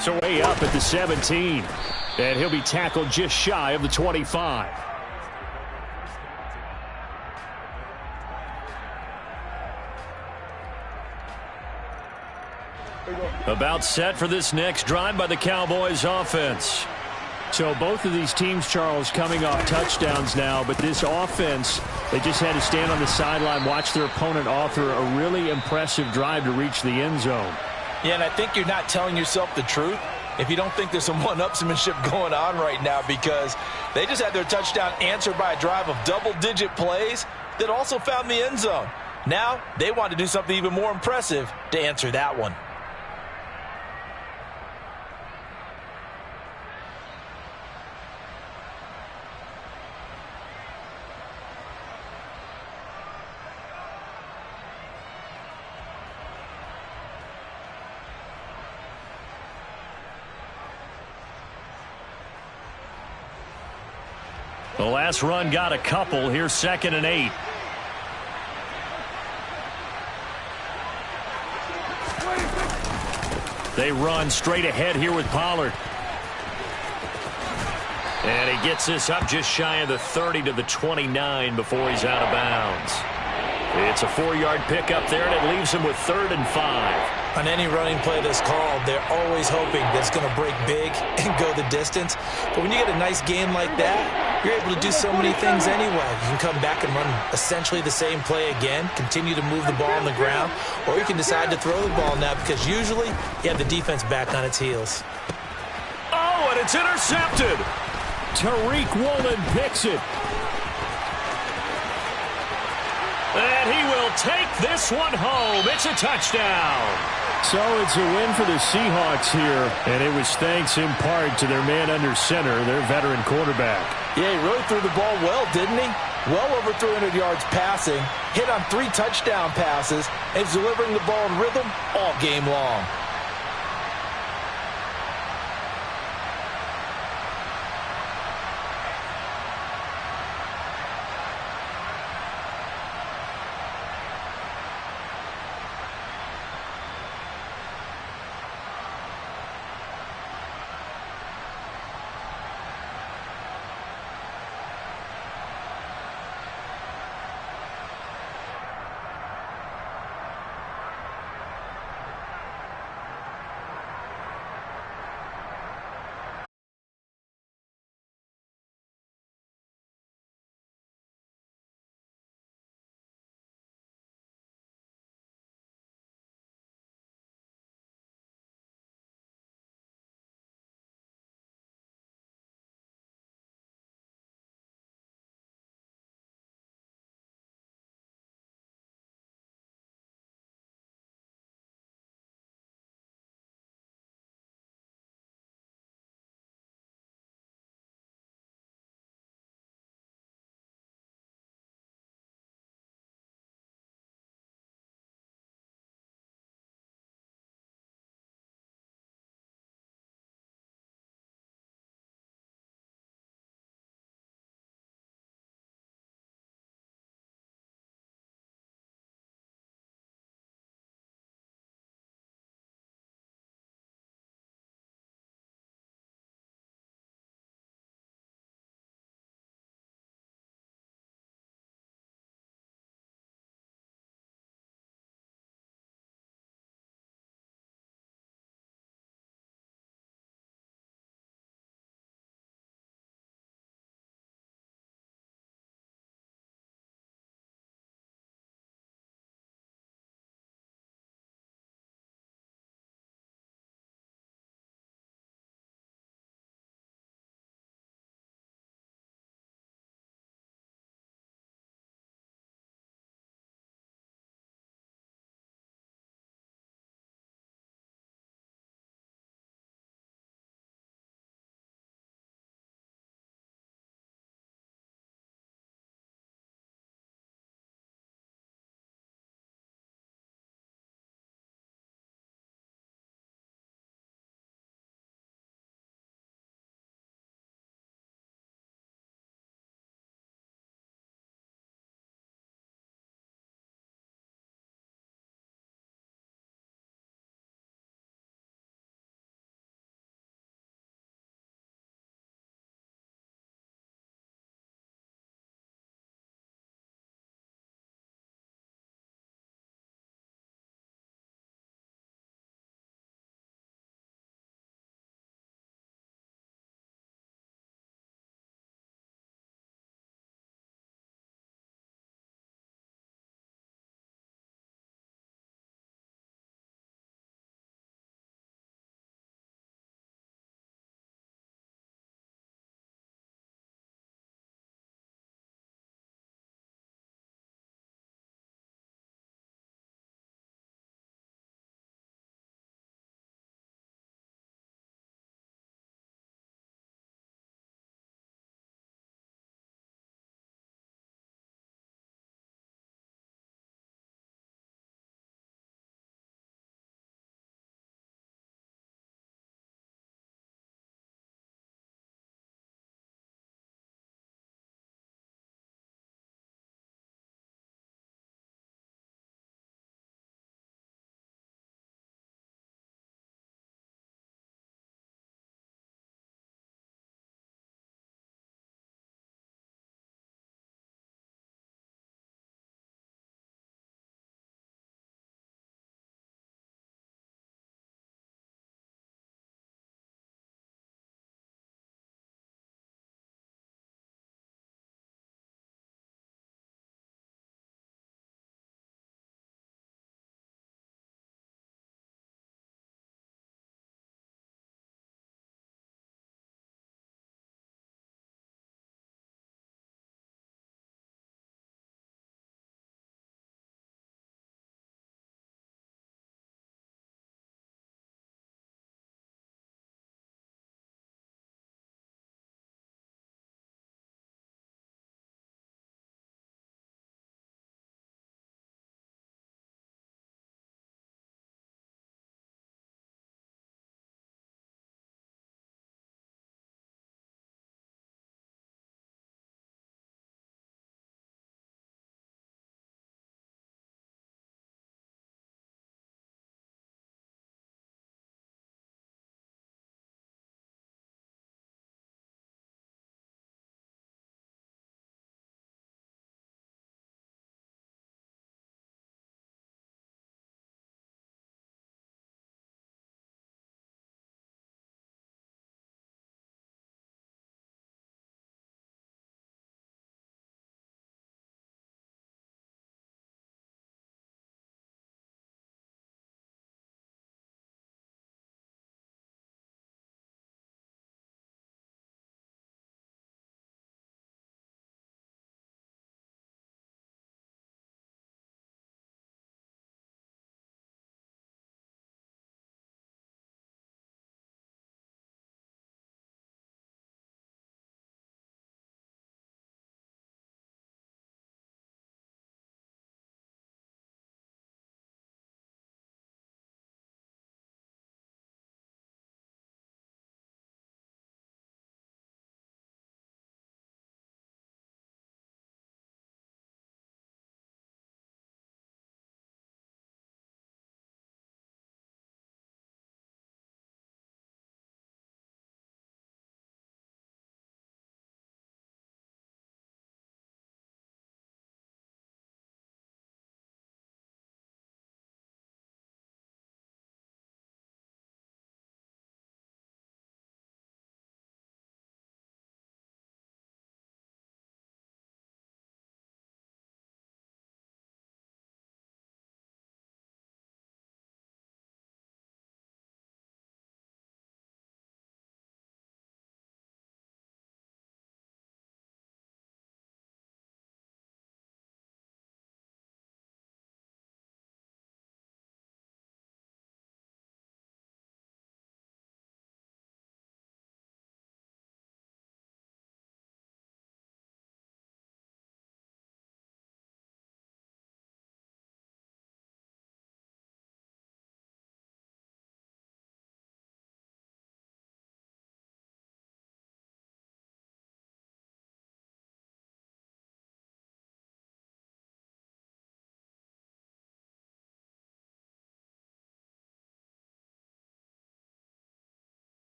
So way up at the 17. And he'll be tackled just shy of the 25. About set for this next drive by the Cowboys offense. So both of these teams, Charles, coming off touchdowns now, but this offense, they just had to stand on the sideline, watch their opponent author a really impressive drive to reach the end zone. Yeah, and I think you're not telling yourself the truth if you don't think there's some one-upsmanship going on right now, because they just had their touchdown answered by a drive of double-digit plays that also found the end zone. Now they want to do something even more impressive to answer that one. The last run got a couple. Here's 2nd and 8. They run straight ahead here with Pollard. And he gets this up just shy of the 30 to the 29 before he's out of bounds. It's a 4-yard pickup there, and it leaves him with 3rd and 5. On any running play that's called, they're always hoping that it's going to break big and go the distance. But when you get a nice game like that, you're able to do so many things anyway. You can come back and run essentially the same play again, continue to move the ball on the ground, or you can decide to throw the ball now because usually you have the defense back on its heels. Oh, and it's intercepted. Tariq Woolen picks it. And he will take this one home. It's a touchdown. So it's a win for the Seahawks here, and it was thanks in part to their man under center, their veteran quarterback. Yeah, he really threw the ball well, didn't he? Well over 300 yards passing, hit on 3 touchdown passes, and is delivering the ball in rhythm all game long.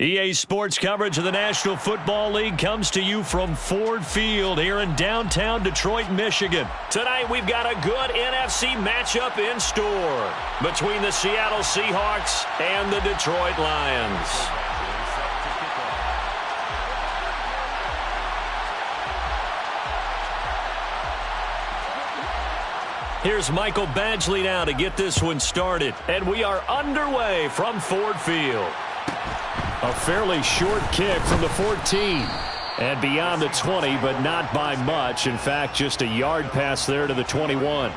EA Sports coverage of the National Football League comes to you from Ford Field here in downtown Detroit, Michigan. Tonight we've got a good NFC matchup in store between the Seattle Seahawks and the Detroit Lions. Here's Michael Badgley now to get this one started. And we are underway from Ford Field. A fairly short kick from the 14. And beyond the 20, but not by much. In fact, just a yard pass there to the 21.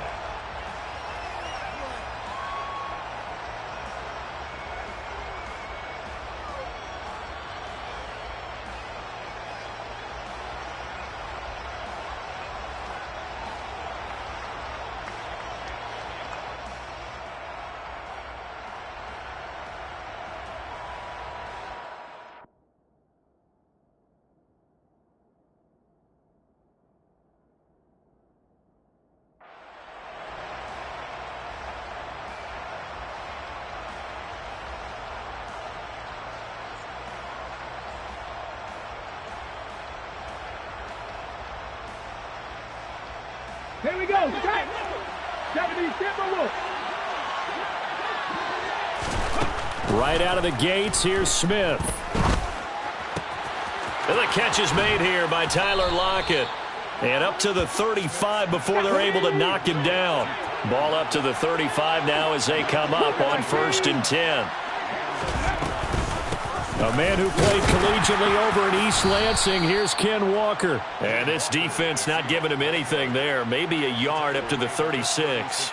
Here we go. Set. 70 Timberwolves. Right out of the gates, here's Smith. And the catch is made here by Tyler Lockett. And up to the 35 before they're able to knock him down. Ball up to the 35 now as they come up on 1st and 10. A man who played collegiately over at East Lansing. Here's Ken Walker. And this defense not giving him anything there. Maybe a yard up to the 36.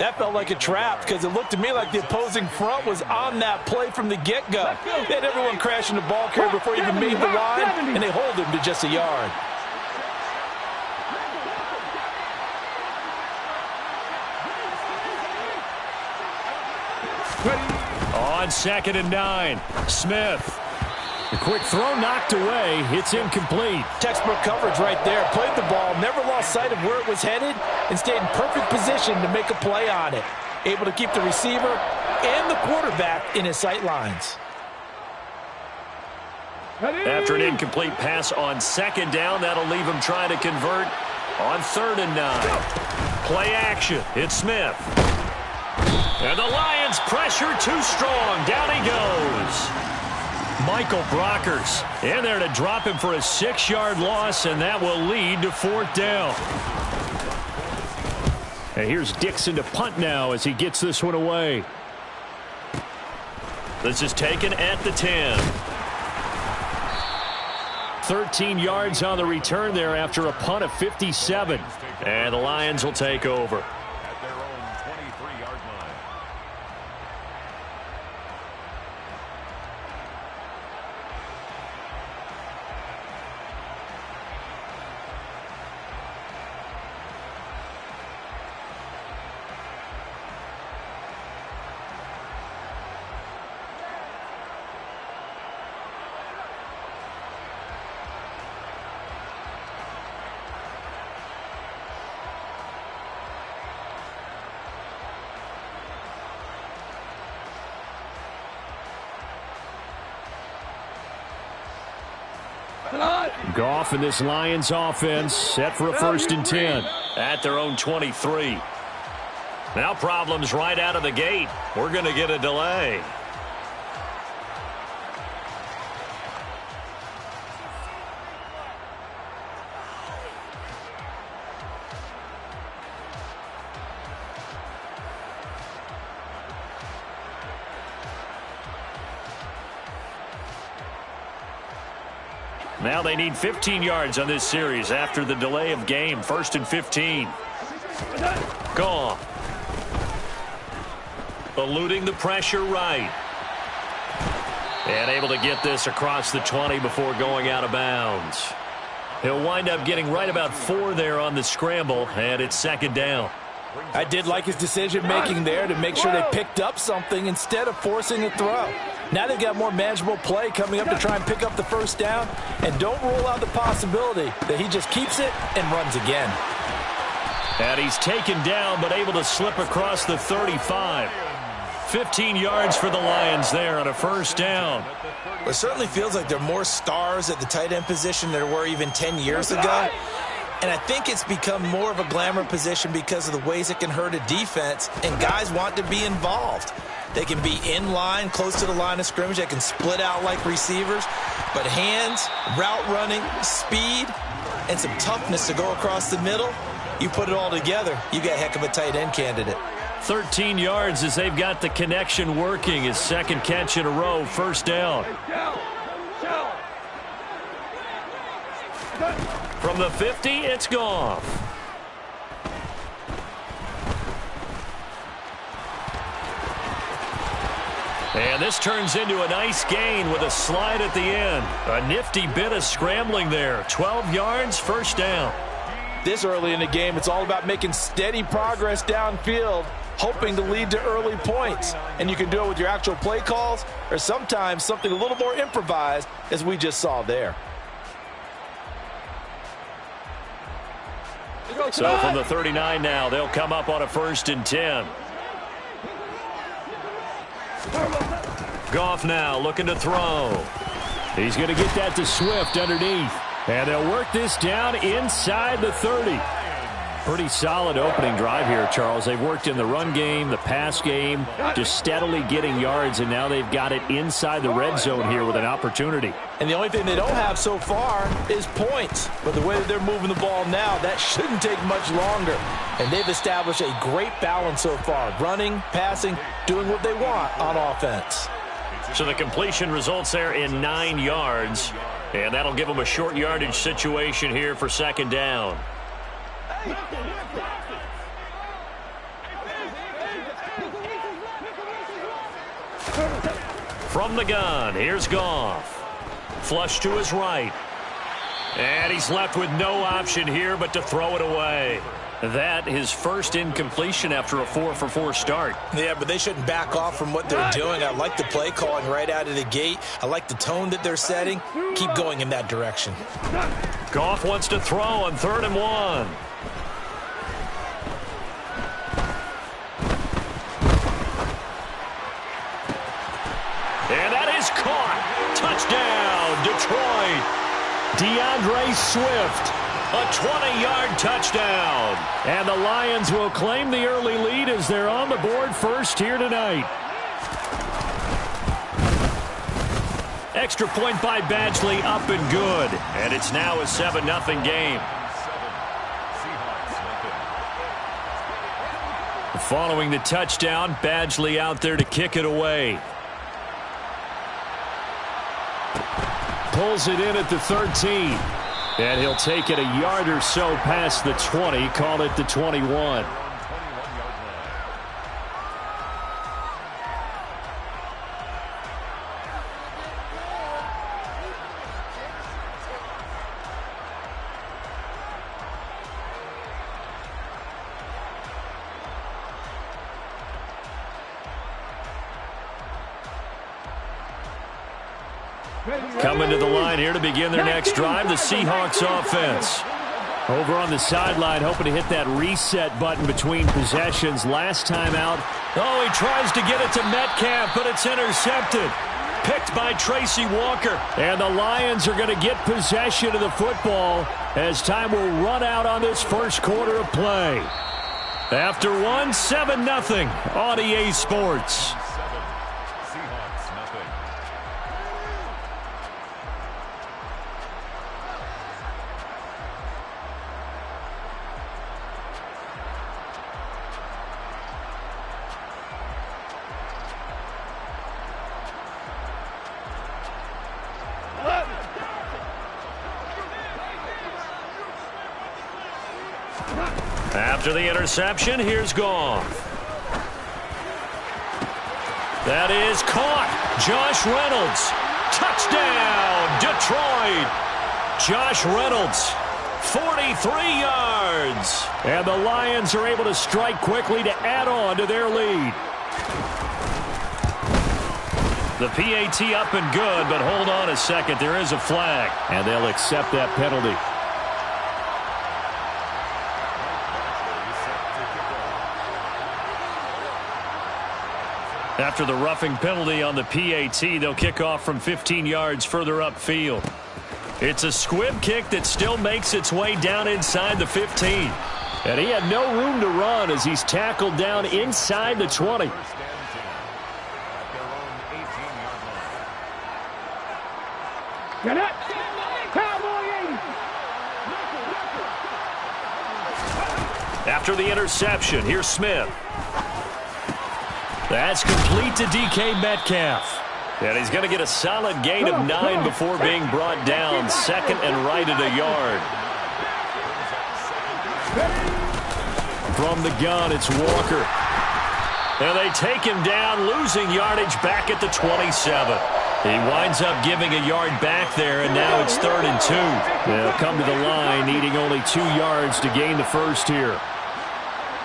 That felt like a trap because it looked to me like the opposing front was on that play from the get-go. They had everyone crashing the ball carrier before he even made the line, and they hold him to just a yard. On 2nd and 9, Smith. The quick throw knocked away. It's incomplete. Textbook coverage right there. Played the ball, never lost sight of where it was headed, and stayed in perfect position to make a play on it. Able to keep the receiver and the quarterback in his sight lines. After an incomplete pass on 2nd down, that'll leave him trying to convert on 3rd and 9. Play action. It's Smith. And the Lions pressure too strong. Down he goes. Michael Brockers in there to drop him for a 6-yard loss, and that will lead to 4th down. And here's Dixon to punt now as he gets this one away. This is taken at the 10. 13 yards on the return there after a punt of 57. And the Lions will take over. Goff and this Lions offense set for a 1st and 10. At their own 23. Now problems right out of the gate. We're going to get a delay. Now they need 15 yards on this series after the delay of game. 1st and 15. Gone. Eluding the pressure right. And able to get this across the 20 before going out of bounds. He'll wind up getting right about 4 there on the scramble, and it's 2nd down. I did like his decision-making there to make sure they picked up something instead of forcing a throw. Now they've got more manageable play coming up to try and pick up the 1st down, and don't rule out the possibility that he just keeps it and runs again. And he's taken down but able to slip across the 35. 15 yards for the Lions there on a first down. It certainly feels like there are more stars at the tight end position than there were even 10 years ago. And I think it's become more of a glamour position because of the ways it can hurt a defense, and guys want to be involved. They can be in line, close to the line of scrimmage. They can split out like receivers. But hands, route running, speed, and some toughness to go across the middle, you put it all together, you got a heck of a tight end candidate. 13 yards as they've got the connection working. His second catch in a row, first down. From the 50, it's Goff. And this turns into a nice gain with a slide at the end. A nifty bit of scrambling there. 12 yards, first down. This early in the game, it's all about making steady progress downfield, hoping to lead to early points. And you can do it with your actual play calls or sometimes something a little more improvised, as we just saw there. So from the 39 now, they'll come up on a 1st and 10. Goff now looking to throw. He's going to get that to Swift underneath. And they'll work this down inside the 30. Pretty solid opening drive here, Charles. They've worked in the run game, the pass game, just steadily getting yards, and now they've got it inside the red zone here with an opportunity. And the only thing they don't have so far is points. But the way that they're moving the ball now, that shouldn't take much longer. And they've established a great balance so far. Running, passing, doing what they want on offense. So the completion results there in 9 yards. And that'll give them a short yardage situation here for second down. From the gun, here's Goff. Flush to his right. And he's left with no option here but to throw it away. That his first incompletion after a 4-for-4 start. Yeah, but they shouldn't back off from what they're doing. I like the play calling right out of the gate. I like the tone that they're setting. Keep going in that direction. Goff wants to throw on 3rd and 1. And that is caught. Touchdown, Detroit. DeAndre Swift. A 20-yard touchdown. And the Lions will claim the early lead as they're on the board first here tonight. Extra point by Badgley, up and good. And it's now a 7-0 game. Following the touchdown, Badgley out there to kick it away. Pulls it in at the 13. And he'll take it a yard or so past the 20, call it the 21. Coming to the line here to begin their next drive, the Seahawks offense. Over on the sideline, hoping to hit that reset button between possessions. Last time out, oh, he tries to get it to Metcalf, but it's intercepted. Picked by Tracy Walker. And the Lions are going to get possession of the football as time will run out on this first quarter of play. After one, 7-0 on EA Sports. After the interception, here's Goff. That is caught. Josh Reynolds. Touchdown, Detroit. Josh Reynolds, 43 yards. And the Lions are able to strike quickly to add on to their lead. The PAT up and good, but hold on a second. There is a flag. And they'll accept that penalty. After the roughing penalty on the PAT, they'll kick off from 15 yards further upfield. It's a squib kick that still makes its way down inside the 15. And he had no room to run as he's tackled down inside the 20. Get up! Cowboy 80! After the interception, here's Smith. That's complete to DK Metcalf. And he's going to get a solid gain of 9 before being brought down. Second and right at a yard. From the gun, it's Walker. And they take him down, losing yardage back at the 27. He winds up giving a yard back there, and now it's 3rd and 2. They'll come to the line, needing only 2 yards to gain the first here.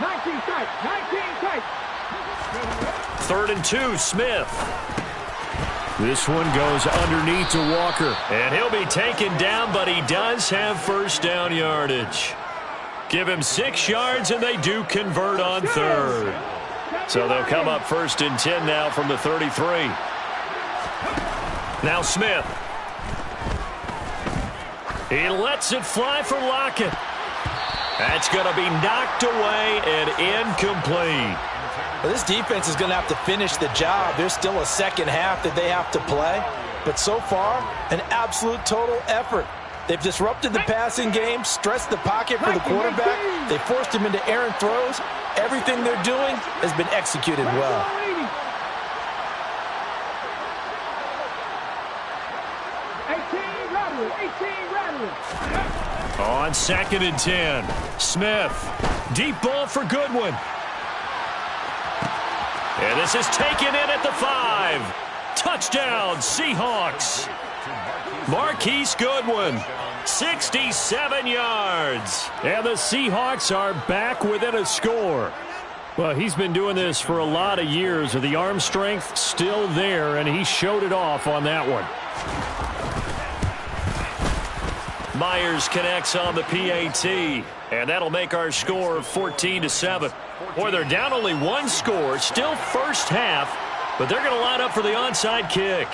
19 tight, 19 tight. 3rd and 2, Smith. This one goes underneath to Walker. And he'll be taken down, but he does have first down yardage. Give him 6 yards, and they do convert on 3rd. So they'll come up 1st and 10 now from the 33. Now Smith. He lets it fly for Lockett. That's going to be knocked away and incomplete. Well, this defense is going to have to finish the job. There's still a second half that they have to play. But so far, an absolute total effort. They've disrupted the passing game, stressed the pocket for the quarterback. They forced him into errant throws. Everything they're doing has been executed well. 18 Rattler. On 2nd and 10, Smith. Deep ball for Goodwin. And this is taken in at the 5. Touchdown, Seahawks. Marquise Goodwin, 67 yards. And the Seahawks are back within a score. Well, he's been doing this for a lot of years. The arm strength still there, and he showed it off on that one. Myers connects on the PAT, and that'll make our score 14-7. Boy, they're down only 1 score, still first half, but they're going to line up for the onside kick.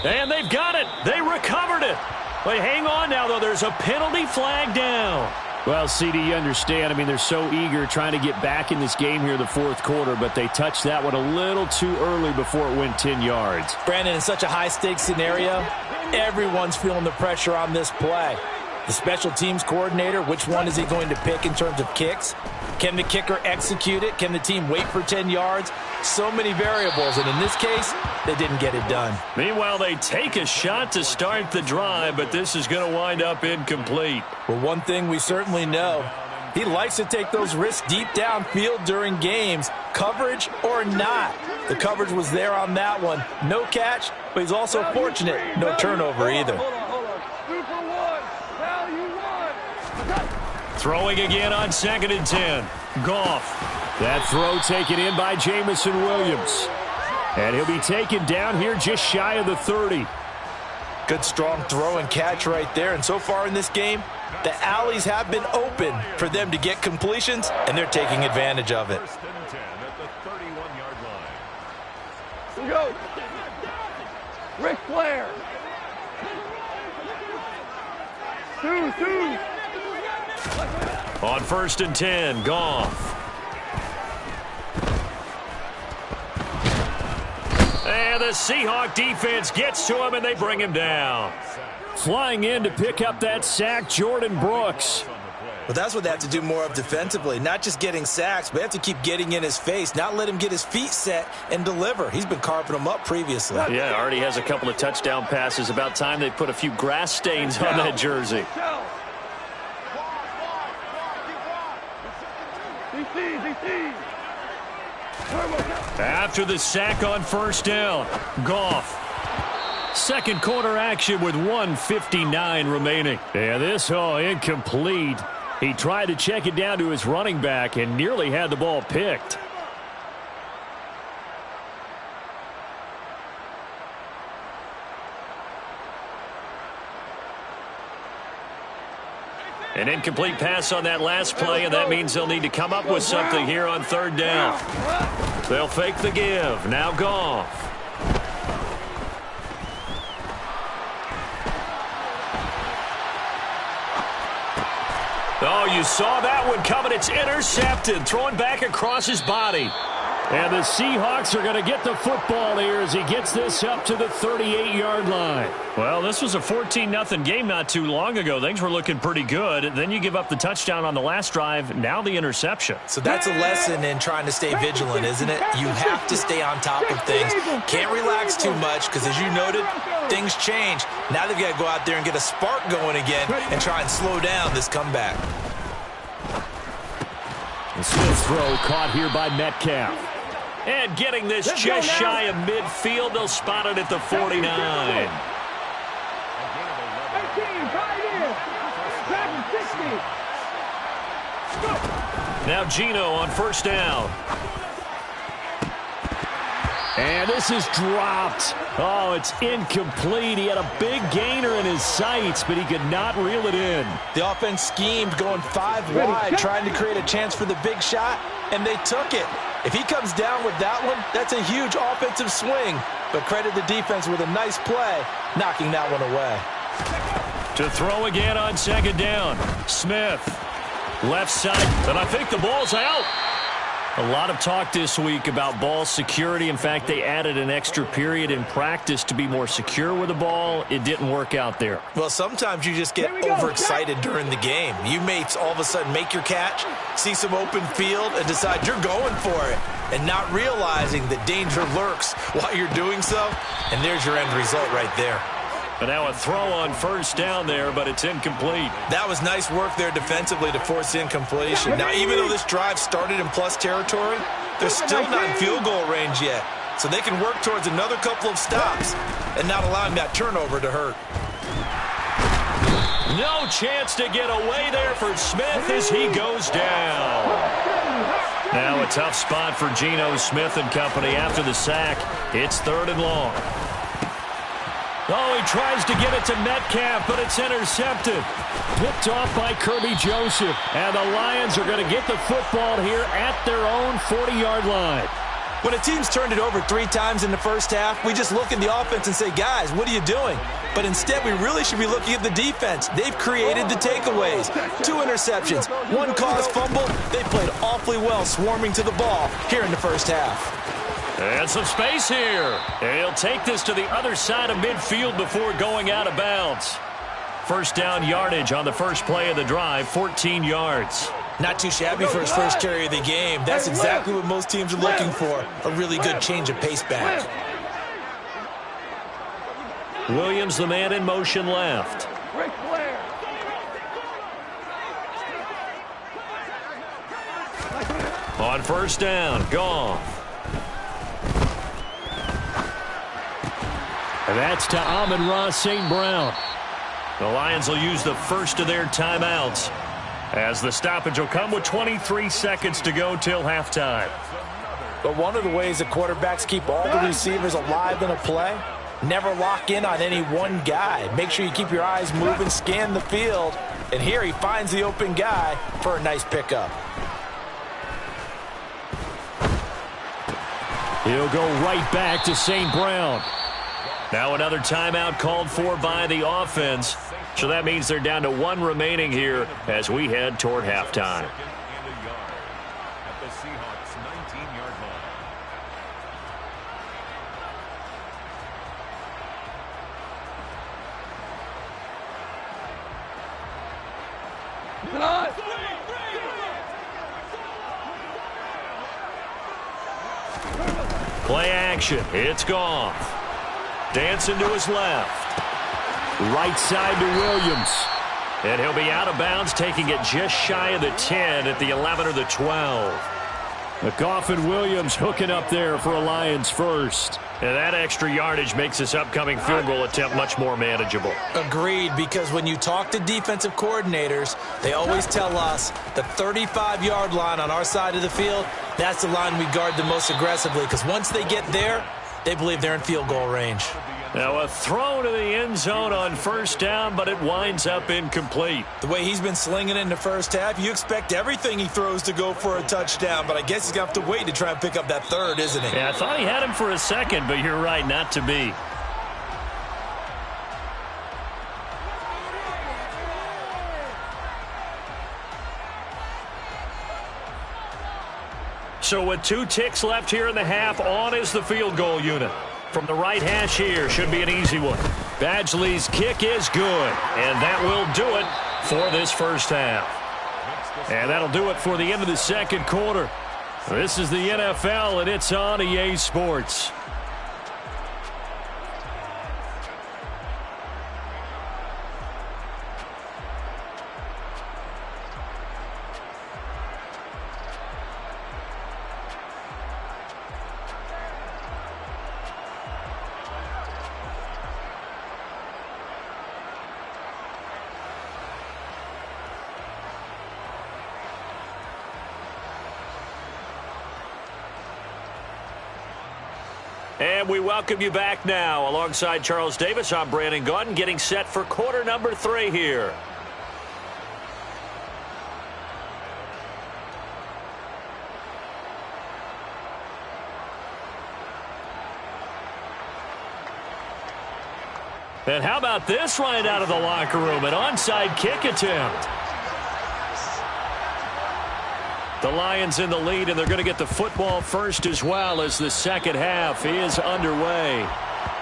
And they've got it. They recovered it. But hang on now, though. There's a penalty flag down. Well, CD, you understand. I mean, they're so eager trying to get back in this game here in the 4th quarter, but they touched that one a little too early before it went 10 yards. Brandon, in such a high-stakes scenario, everyone's feeling the pressure on this play. The special teams coordinator, which one is he going to pick in terms of kicks? Can the kicker execute it? Can the team wait for 10 yards? So many variables, and in this case, they didn't get it done. Meanwhile, they take a shot to start the drive, but this is going to wind up incomplete. Well, one thing we certainly know, he likes to take those risks deep downfield during games, coverage or not. The coverage was there on that one. No catch, but he's also fortunate. No turnover either. Throwing again on 2nd and 10. Goff. That throw taken in by Jamison Williams. And he'll be taken down here just shy of the 30. Good strong throw and catch right there. And so far in this game, the alleys have been open for them to get completions, and they're taking advantage of it. Here we go. Ric Flair. 2. On 1st and 10, Goff. And the Seahawk defense gets to him, and they bring him down. Flying in to pick up that sack, Jordan Brooks. Well, that's what they have to do more of defensively. Not just getting sacks, but they have to keep getting in his face, not let him get his feet set and deliver. He's been carving them up previously. Yeah, already has a couple of touchdown passes. About time they put a few grass stains on that jersey. After the sack on 1st down, Goff. 2nd quarter action with 1:59 remaining. And this, incomplete. He tried to check it down to his running back and nearly had the ball picked. An incomplete pass on that last play, and that means they'll need to come up with something here on third down. They'll fake the give. Now Goff. Oh, you saw that one coming. It's intercepted. Throwing back across his body. And the Seahawks are going to get the football here as he gets this up to the 38-yard line. Well, this was a 14-0 game not too long ago. Things were looking pretty good. Then you give up the touchdown on the last drive. Now the interception. So that's a lesson in trying to stay vigilant, isn't it? You have to stay on top of things. Can't relax too much because, as you noted, things change. Now they've got to go out there and get a spark going again and try and slow down this comeback. Smith's throw caught here by Metcalf. And getting this just shy of midfield, they'll spot it at the 49. 18, 5 in. 760. Now Geno on first down. And this is dropped. Oh, it's incomplete. He had a big gainer in his sights, but he could not reel it in. The offense schemed going 5 wide, trying to create a chance for the big shot, and they took it. If he comes down with that one, that's a huge offensive swing. But credit the defense with a nice play, knocking that one away. To throw again on second down. Smith, left side, and I think the ball's out. A lot of talk this week about ball security. In fact, they added an extra period in practice to be more secure with the ball. It didn't work out there. Well, sometimes you just get overexcited during the game. You may all of a sudden make your catch, see some open field, and decide you're going for it, and not realizing that danger lurks while you're doing so, and there's your end result right there. But now a throw on first down there, but it's incomplete. That was nice work there defensively to force incompletion. Now, even though this drive started in plus territory, they're still not in field goal range yet. So they can work towards another couple of stops and not allowing that turnover to hurt. No chance to get away there for Smith as he goes down. Now a tough spot for Geno Smith and company after the sack. It's 3rd and long. Oh, he tries to get it to Metcalf, but it's intercepted. Picked off by Kirby Joseph. And the Lions are going to get the football here at their own 40-yard line. When a team's turned it over 3 times in the first half, we just look at the offense and say, guys, what are you doing? But instead, we really should be looking at the defense. They've created the takeaways. 2 interceptions, 1 caused fumble. They played awfully well swarming to the ball here in the first half. And some space here. And he'll take this to the other side of midfield before going out of bounds. First down yardage on the first play of the drive, 14 yards. Not too shabby for his first carry of the game. That's exactly what most teams are looking for, a really good change of pace back. Williams, the man in motion left. On first down, Goff. And that's to Amon-Ra St. Brown. The Lions will use the first of their timeouts as the stoppage will come with 23 seconds to go till halftime. But one of the ways that quarterbacks keep all the receivers alive in a play, never lock in on any one guy. Make sure you keep your eyes moving, scan the field. And here he finds the open guy for a nice pickup. He'll go right back to St. Brown. Now another timeout called for by the offense. So that means they're down to 1 remaining here as we head toward halftime. Play action. It's Goff. Dancing to his left. Right side to Williams. And he'll be out of bounds, taking it just shy of the 10 at the 11 or the 12. Goff and Williams hooking up there for a Lions first. And that extra yardage makes this upcoming field goal attempt much more manageable. Agreed, because when you talk to defensive coordinators, they always tell us the 35-yard line on our side of the field, that's the line we guard the most aggressively, because once they get there, They believe they're in field goal range. Now a throw to the end zone on first down, but it winds up incomplete. The way he's been slinging it in the first half, you expect everything he throws to go for a touchdown, but I guess he's going to have to wait to try and pick up that third, isn't he? Yeah, I thought he had him for a second, but you're right, not to be. So with 2 ticks left here in the half, on is the field goal unit. From the right hash here, should be an easy one. Badgley's kick is good, and that will do it for this first half. And that'll do it for the end of the second quarter. This is the NFL, and it's on EA Sports. And we welcome you back now. Alongside Charles Davis, I'm Brandon Gaudin, getting set for quarter number 3 here. And how about this right out of the locker room? An onside kick attempt. The Lions in the lead, and they're going to get the football first as well as the second half is underway.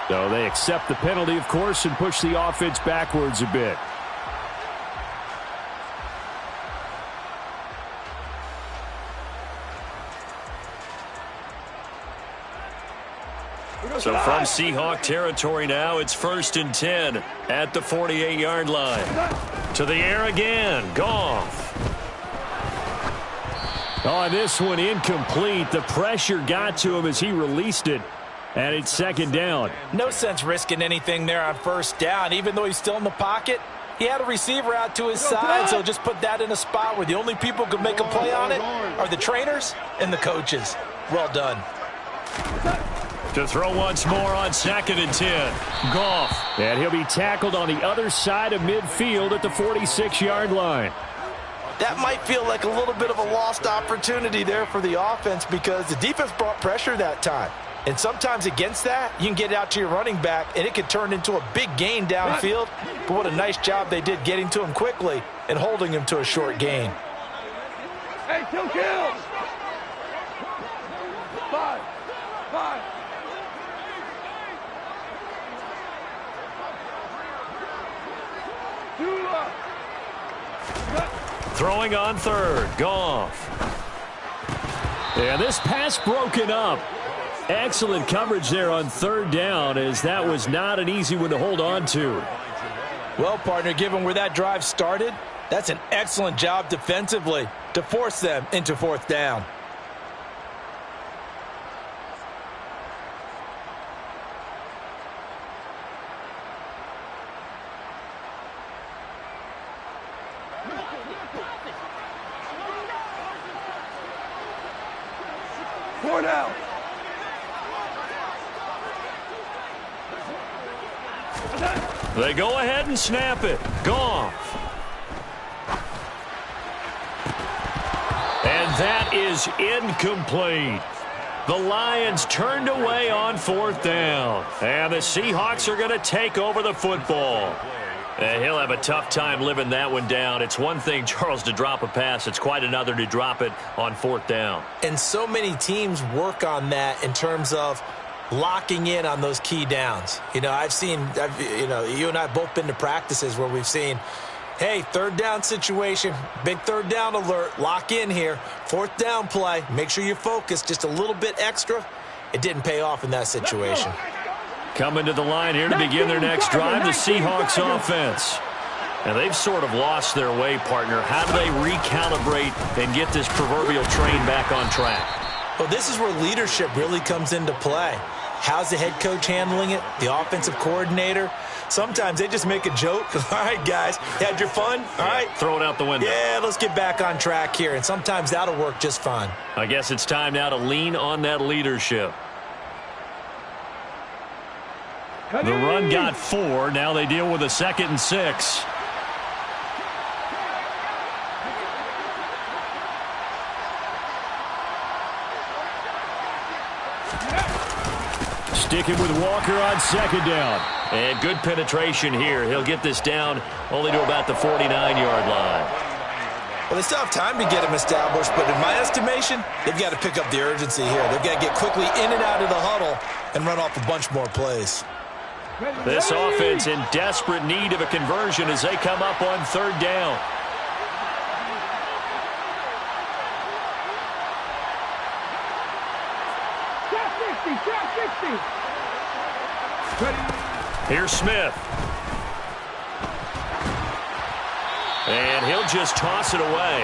So they accept the penalty, of course, and push the offense backwards a bit. So from Seahawk territory now, it's 1st and 10 at the 48-yard line. To the air again, Goff. Oh, this one incomplete. The pressure got to him as he released it, and it's 2nd down. No sense risking anything there on 1st down. Even though he's still in the pocket, he had a receiver out to his side, so just put that in a spot where the only people who can make a play on it are the trainers and the coaches. Well done. To throw once more on 2nd and 10. Goff. And he'll be tackled on the other side of midfield at the 46-yard line. That might feel like a little bit of a lost opportunity there for the offense because the defense brought pressure that time. And sometimes against that, you can get out to your running back, and it could turn into a big gain downfield. But what a nice job they did getting to him quickly and holding him to a short gain. Hey, 2 kills. 5. Throwing on 3rd, Goff. And this pass broken up. Excellent coverage there on 3rd down, as that was not an easy one to hold on to. Well, partner, given where that drive started, that's an excellent job defensively to force them into 4th down. Down. They go ahead and snap it. Goff. And that is incomplete. The Lions turned away on 4th down. And the Seahawks are going to take over the football. And he'll have a tough time living that one down. It's one thing, Charles, to drop a pass. It's quite another to drop it on 4th down. And so many teams work on that in terms of locking in on those key downs. You know, you and I have both been to practices where we've seen, hey, 3rd down situation, big 3rd down alert, lock in here, 4th down play, make sure you're focused just a little bit extra. It didn't pay off in that situation. Coming to the line here to begin their next drive, the Seahawks offense. And they've sort of lost their way, partner. How do they recalibrate and get this proverbial train back on track? Well, this is where leadership really comes into play. How's the head coach handling it? The offensive coordinator? Sometimes they just make a joke. All right, guys, had your fun? All right. Throw it out the window. Yeah, let's get back on track here. And sometimes that'll work just fine. I guess it's time now to lean on that leadership. The run got 4. Now they deal with a 2nd and 6. Sticking with Walker on 2nd down. And good penetration here. He'll get this down only to about the 49-yard line. Well, they still have time to get him established, but in my estimation, they've got to pick up the urgency here. They've got to get quickly in and out of the huddle and run off a bunch more plays. This offense in desperate need of a conversion as they come up on 3rd down. Here's Smith. And he'll just toss it away.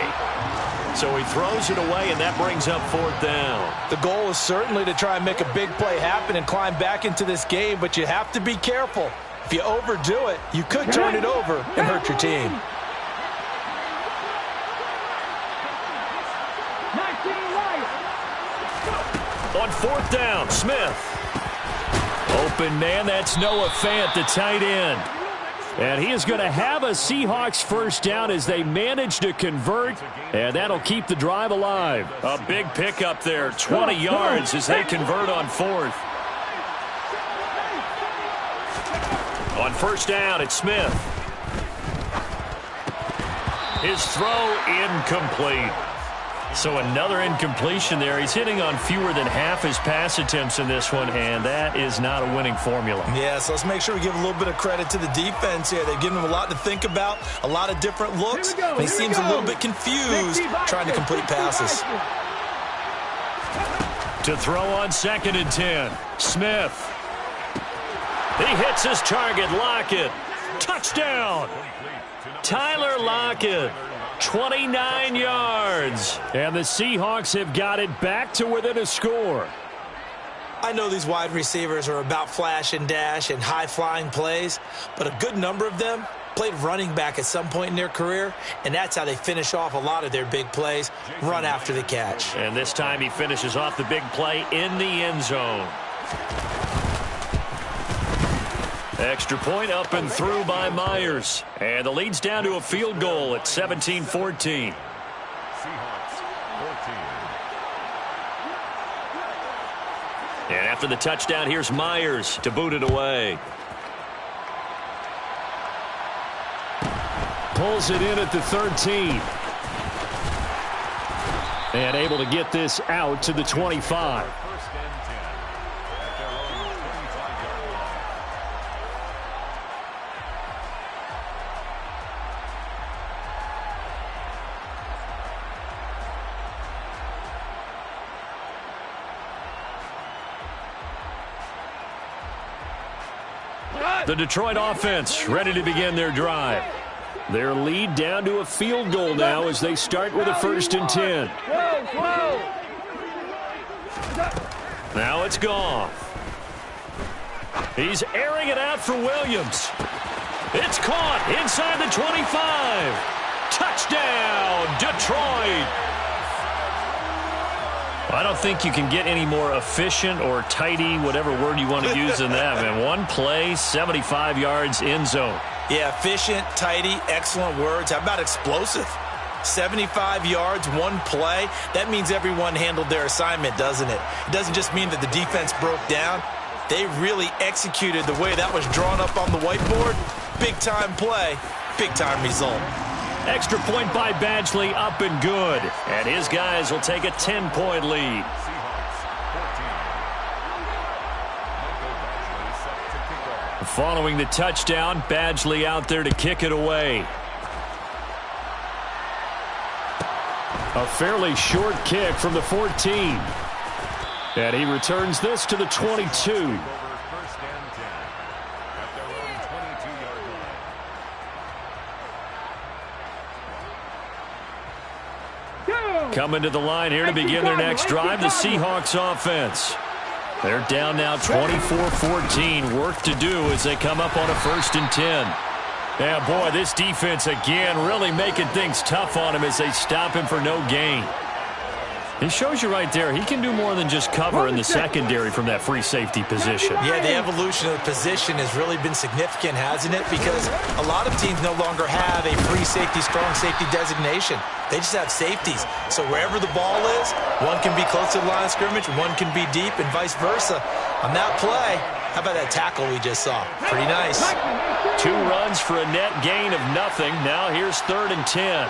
So he throws it away, and that brings up 4th down. The goal is certainly to try and make a big play happen and climb back into this game, but you have to be careful. If you overdo it, you could turn it over and hurt your team. 19 right. On 4th down, Smith. Open man, that's Noah Fant, the tight end. And he is going to have a Seahawks 1st down as they manage to convert, and that'll keep the drive alive. A big pickup there, 20 yards as they convert on 4th. On 1st down, it's Smith. His throw incomplete. So another incompletion there. He's hitting on fewer than half his pass attempts in this one, and that is not a winning formula. Yeah, so let's make sure we give a little bit of credit to the defense here. They've given him a lot to think about, a lot of different looks, and he seems a little bit confused trying to complete passes. To throw on 2nd and 10, Smith. He hits his target, Lockett. Touchdown! Tyler Lockett. 29 yards. And the Seahawks have got it back to within a score. I know these wide receivers are about flash and dash and high-flying plays, but a good number of them played running back at some point in their career, and that's how they finish off a lot of their big plays, run after the catch. And this time he finishes off the big play in the end zone. Extra point up and through by Myers. And the lead's down to a field goal at 17-14. And after the touchdown, here's Myers to boot it away. Pulls it in at the 13. And able to get this out to the 25. The Detroit offense ready to begin their drive. Their lead down to a field goal now as they start with a 1st and 10. Now it's Goff. He's airing it out for Williams. It's caught inside the 25. Touchdown, Detroit. I don't think you can get any more efficient or tidy, whatever word you want to use in that, man. One play, 75 yards, end zone. Yeah, efficient, tidy, excellent words. How about explosive? 75 yards, one play. That means everyone handled their assignment, doesn't it? It doesn't just mean that the defense broke down. They really executed the way that was drawn up on the whiteboard. Big-time play, big-time result. Extra point by Badgley, up and good. And his guys will take a 10-point lead. Following the touchdown, Badgley out there to kick it away. A fairly short kick from the 14. And he returns this to the 22. Coming to the line here to begin their next drive, the Seahawks offense. They're down now 24-14. Work to do as they come up on a 1st and 10. Yeah, boy, this defense again really making things tough on him as they stop him for no gain. It shows you right there, he can do more than just cover in the secondary from that free safety position. Yeah, the evolution of the position has really been significant, hasn't it? Because a lot of teams no longer have a free safety, strong safety designation. They just have safeties. So wherever the ball is, one can be close to the line of scrimmage, one can be deep, and vice versa. On that play, how about that tackle we just saw? Pretty nice. 2 runs for a net gain of nothing. Now here's 3rd and 10.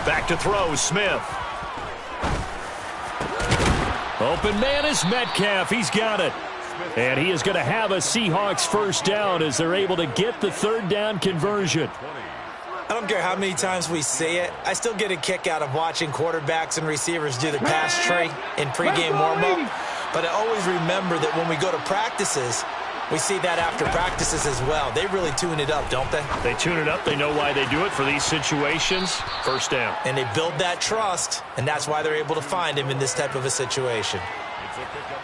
Back to throw, Smith. Open man is Metcalf. He's got it. And he is going to have a Seahawks first down as they're able to get the 3rd down conversion. I don't care how many times we see it. I still get a kick out of watching quarterbacks and receivers do the pass tree in pregame warm-up. But I always remember that when we go to practices, we see that after practices as well. They really tune it up, don't they? They tune it up. They know why they do it for these situations. First down. And they build that trust, and that's why they're able to find him in this type of a situation.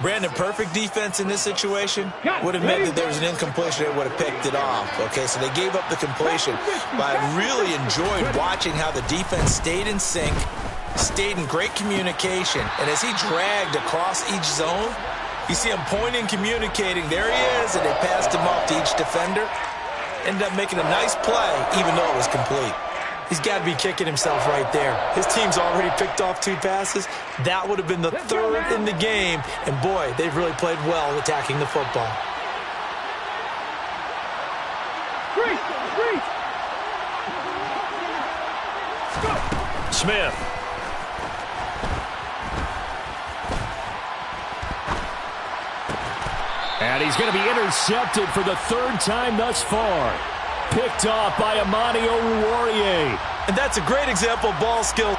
Brandon, perfect defense in this situation would have meant that there was an incompletion that would have picked it off. Okay, so they gave up the completion. But I really enjoyed watching how the defense stayed in sync, stayed in great communication, and as he dragged across each zone, you see him pointing, communicating. There he is, and they passed him off to each defender. Ended up making a nice play, even though it was complete. He's got to be kicking himself right there. His team's already picked off 2 passes. That would have been the 3rd in the game. And, boy, they've really played well attacking the football. Smith. And he's going to be intercepted for the 3rd time thus far. Picked off by Amani Oruwariye. And that's a great example of ball skill.